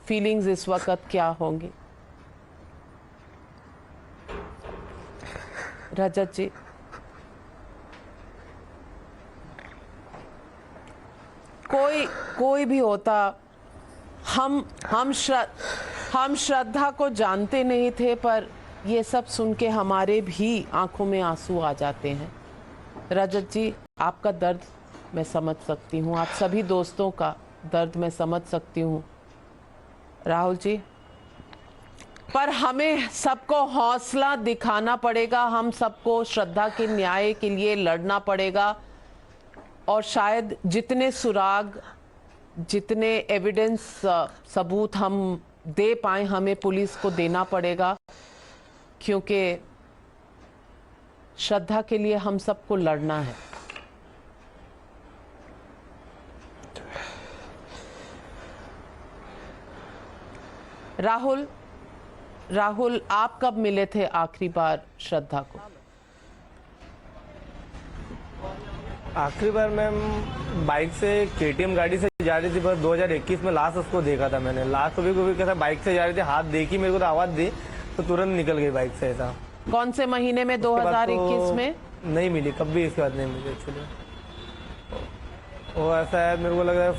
फीलिंग्स इस वक्त क्या होंगी? रजत जी, कोई भी होता, हम श्रद्धा को जानते नहीं थे, पर ये सब सुन के हमारे भी आंखों में आंसू आ जाते हैं। रजत जी, आपका दर्द मैं समझ सकती हूँ, आप सभी दोस्तों का दर्द मैं समझ सकती हूँ राहुल जी, पर हमें सबको हौसला दिखाना पड़ेगा, हम सबको श्रद्धा के न्याय के लिए लड़ना पड़ेगा, और शायद जितने सुराग, जितने एविडेंस सबूत हम दे पाए हमें पुलिस को देना पड़ेगा, क्योंकि श्रद्धा के लिए हम सबको लड़ना है। राहुल, आप कब मिले थे आखिरी बार श्रद्धा को? आखिरी बार मैम बाइक से KTM गाड़ी से जा रही थी, बस 2021 में लास्ट उसको देखा था मैंने। लास्ट तो भी कैसा बाइक से जा रही थी, हाथ देखी मेरे को तो आवाज दी तो तुरंत निकल गई बाइक से। ऐसा कौन से महीने में? 2021 में नहीं मिली, कब भी इसके बाद नहीं मिली एक्चुअली। वो ऐसा है, मेरे को लग रहा है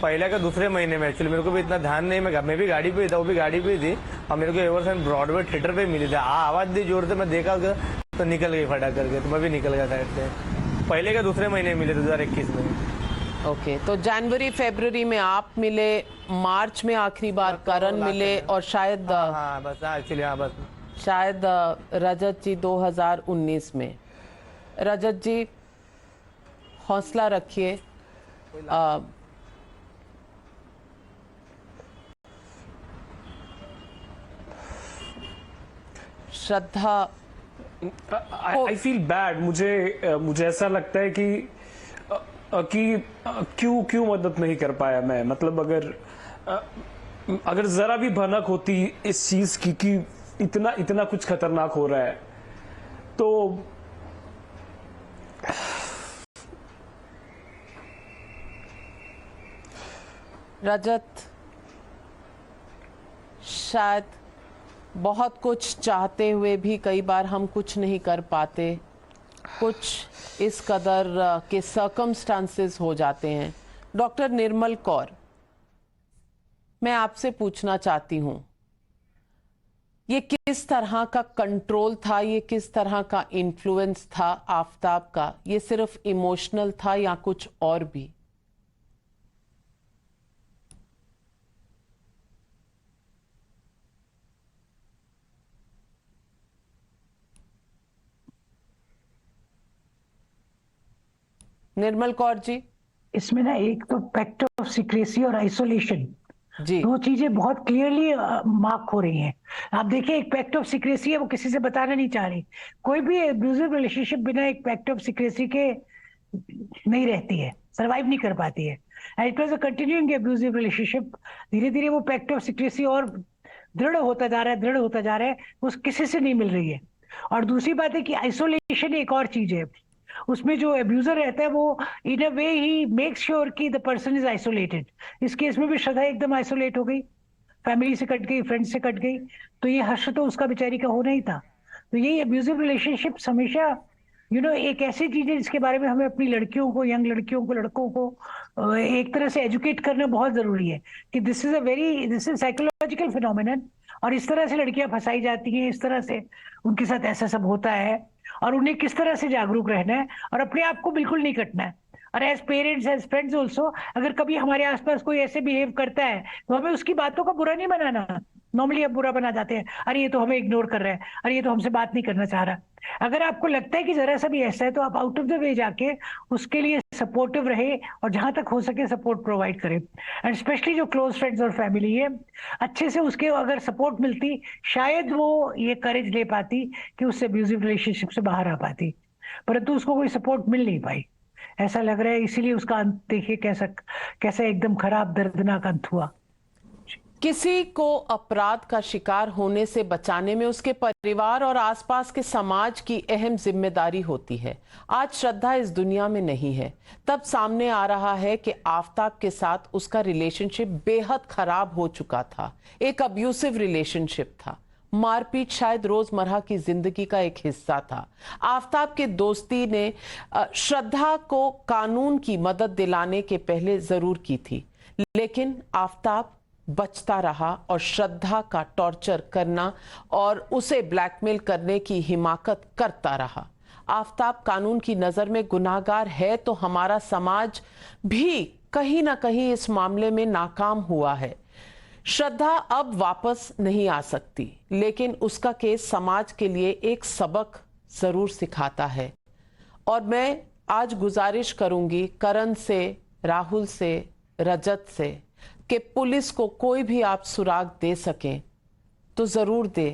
पहले का दूसरे महीने में। एक्चुअली मेरे को भी इतना ध्यान नहीं, मैं भी गाड़ी पे था, वो भी गाड़ी पे थी, और मेरे को एवरसन ब्रॉडवे थिएटर पे मिली थी। आवाज दी जोर से, मैं देखा तो निकल गई फटाक करके, तो मैं भी निकल गया साइड से। पहले का दूसरे महीने मिले 2021 में। ओके, तो जनवरी फरवरी में आप मिले, मार्च में आखिरी बार करण मिले, और शायद बस शायद रजत जी 2019 में। रजत जी, हौसला रखिए। श्रद्धा, आई फील बैड। मुझे ऐसा लगता है कि क्यों मदद नहीं कर पाया मैं। मतलब अगर जरा भी भनक होती इस चीज की कि इतना कुछ खतरनाक हो रहा है, तो रजत, शायद बहुत कुछ चाहते हुए भी कई बार हम कुछ नहीं कर पाते, कुछ इस कदर के सर्कमस्टांसेस हो जाते हैं। डॉक्टर निर्मल कौर, मैं आपसे पूछना चाहती हूं, ये किस तरह का कंट्रोल था, ये किस तरह का इन्फ्लुएंस था आफ्ताब का? ये सिर्फ इमोशनल था या कुछ और भी? निर्मल कौर जी, इसमें ना एक तो पैक्ट ऑफ सीक्रेसी और आइसोलेशन, जी, दो चीजें बहुत क्लियरली मार्क हो रही हैं। आप देखिए, एक पैक्ट ऑफ सीक्रेसी है, वो किसी से बताना नहीं चाह रही। कोई भी एब्यूजिव रिलेशनशिप बिना एक पैक्ट ऑफ सीक्रेसी के नहीं रहती है, सरवाइव नहीं कर पाती है। And it was a continuing abusive relationship. धीरे धीरे वो पैक्ट ऑफ सीक्रेसी और दृढ़ होता जा रहा है, दृढ़ होता जा रहा है, वो किसी से नहीं मिल रही है। और दूसरी बात है कि आइसोलेशन एक और चीज है, उसमें जो एब्यूजर रहता है वो इन अ वे ही मेक श्योर कि द पर्सन इज आइसोलेटेड। इस केस में भी श्रद्धा एकदम आइसोलेट हो गई, फैमिली से कट गई, फ्रेंड से कट गई, तो ये हर्ष तो उसका बेचारी का होना ही था। तो यही एब्यूजिव रिलेशनशिप्स हमेशा एक ऐसी चीज है जिसके बारे में हमें अपनी लड़कियों को, यंग लड़कियों को, लड़कों को एक तरह से एजुकेट करना बहुत जरूरी है कि दिस इज साइकोलॉजिकल फिनोमिनन, और इस तरह से लड़कियां फंसाई जाती हैं, इस तरह से उनके साथ ऐसा सब होता है, और उन्हें किस तरह से जागरूक रहना है और अपने आप को बिल्कुल नहीं कटना है। और as parents, as friends also, अगर कभी हमारे आसपास कोई ऐसे बिहेव करता है तो हमें उसकी बातों का बुरा नहीं बनाना। नॉर्मली आप बुरा बना जाते हैं, अरे ये तो हमें इग्नोर कर रहा है, अरे ये तो हमसे बात नहीं करना चाह रहा। अगर आपको लगता है कि जरा सा भी ऐसा है तो आप आउट ऑफ द वे जाके उसके लिए सपोर्टिव रहे और जहां तक हो सके सपोर्ट प्रोवाइड करें। एंड स्पेशली जो क्लोज फ्रेंड्स और फैमिली है, अच्छे से उसके अगर सपोर्ट मिलती, शायद वो ये करेज ले पाती कि उससे अब्यूजिव रिलेशनशिप से बाहर आ पाती, परंतु उसको कोई सपोर्ट मिल नहीं पाई, ऐसा लग रहा है। इसीलिए उसका अंत देखिए कैसा एकदम खराब दर्दनाक अंत हुआ। किसी को अपराध का शिकार होने से बचाने में उसके परिवार और आसपास के समाज की अहम जिम्मेदारी होती है। आज श्रद्धा इस दुनिया में नहीं है, तब सामने आ रहा है कि आफताब के साथ उसका रिलेशनशिप बेहद खराब हो चुका था, एक अब्यूसिव रिलेशनशिप था। मारपीट शायद रोजमर्रा की जिंदगी का एक हिस्सा था। आफताब के दोस्ती ने श्रद्धा को कानून की मदद दिलाने के पहले जरूर की थी, लेकिन आफताब बचता रहा और श्रद्धा का टॉर्चर करना और उसे ब्लैकमेल करने की हिमाकत करता रहा। आफताब कानून की नजर में गुनाहगार है तो हमारा समाज भी कहीं ना कहीं इस मामले में नाकाम हुआ है। श्रद्धा अब वापस नहीं आ सकती, लेकिन उसका केस समाज के लिए एक सबक जरूर सिखाता है। और मैं आज गुजारिश करूंगी करण से, राहुल से, रजत से कि पुलिस को कोई भी आप सुराग दे सकें तो जरूर दे।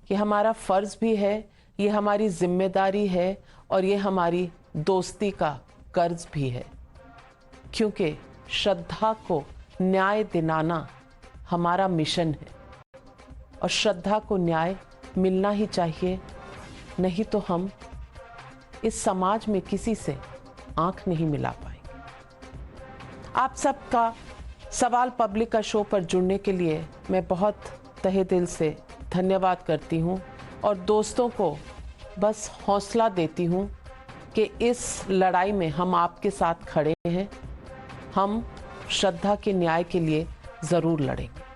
कि हमारा फर्ज भी है, ये हमारी जिम्मेदारी है और ये हमारी दोस्ती का कर्ज भी है, क्योंकि श्रद्धा को न्याय दिलाना हमारा मिशन है और श्रद्धा को न्याय मिलना ही चाहिए, नहीं तो हम इस समाज में किसी से आंख नहीं मिला पाएंगे। आप सबका सवाल पब्लिक का शो पर जुड़ने के लिए मैं बहुत तहे दिल से धन्यवाद करती हूं और दोस्तों को बस हौसला देती हूं कि इस लड़ाई में हम आपके साथ खड़े हैं। हम श्रद्धा के न्याय के लिए ज़रूर लड़ेंगे।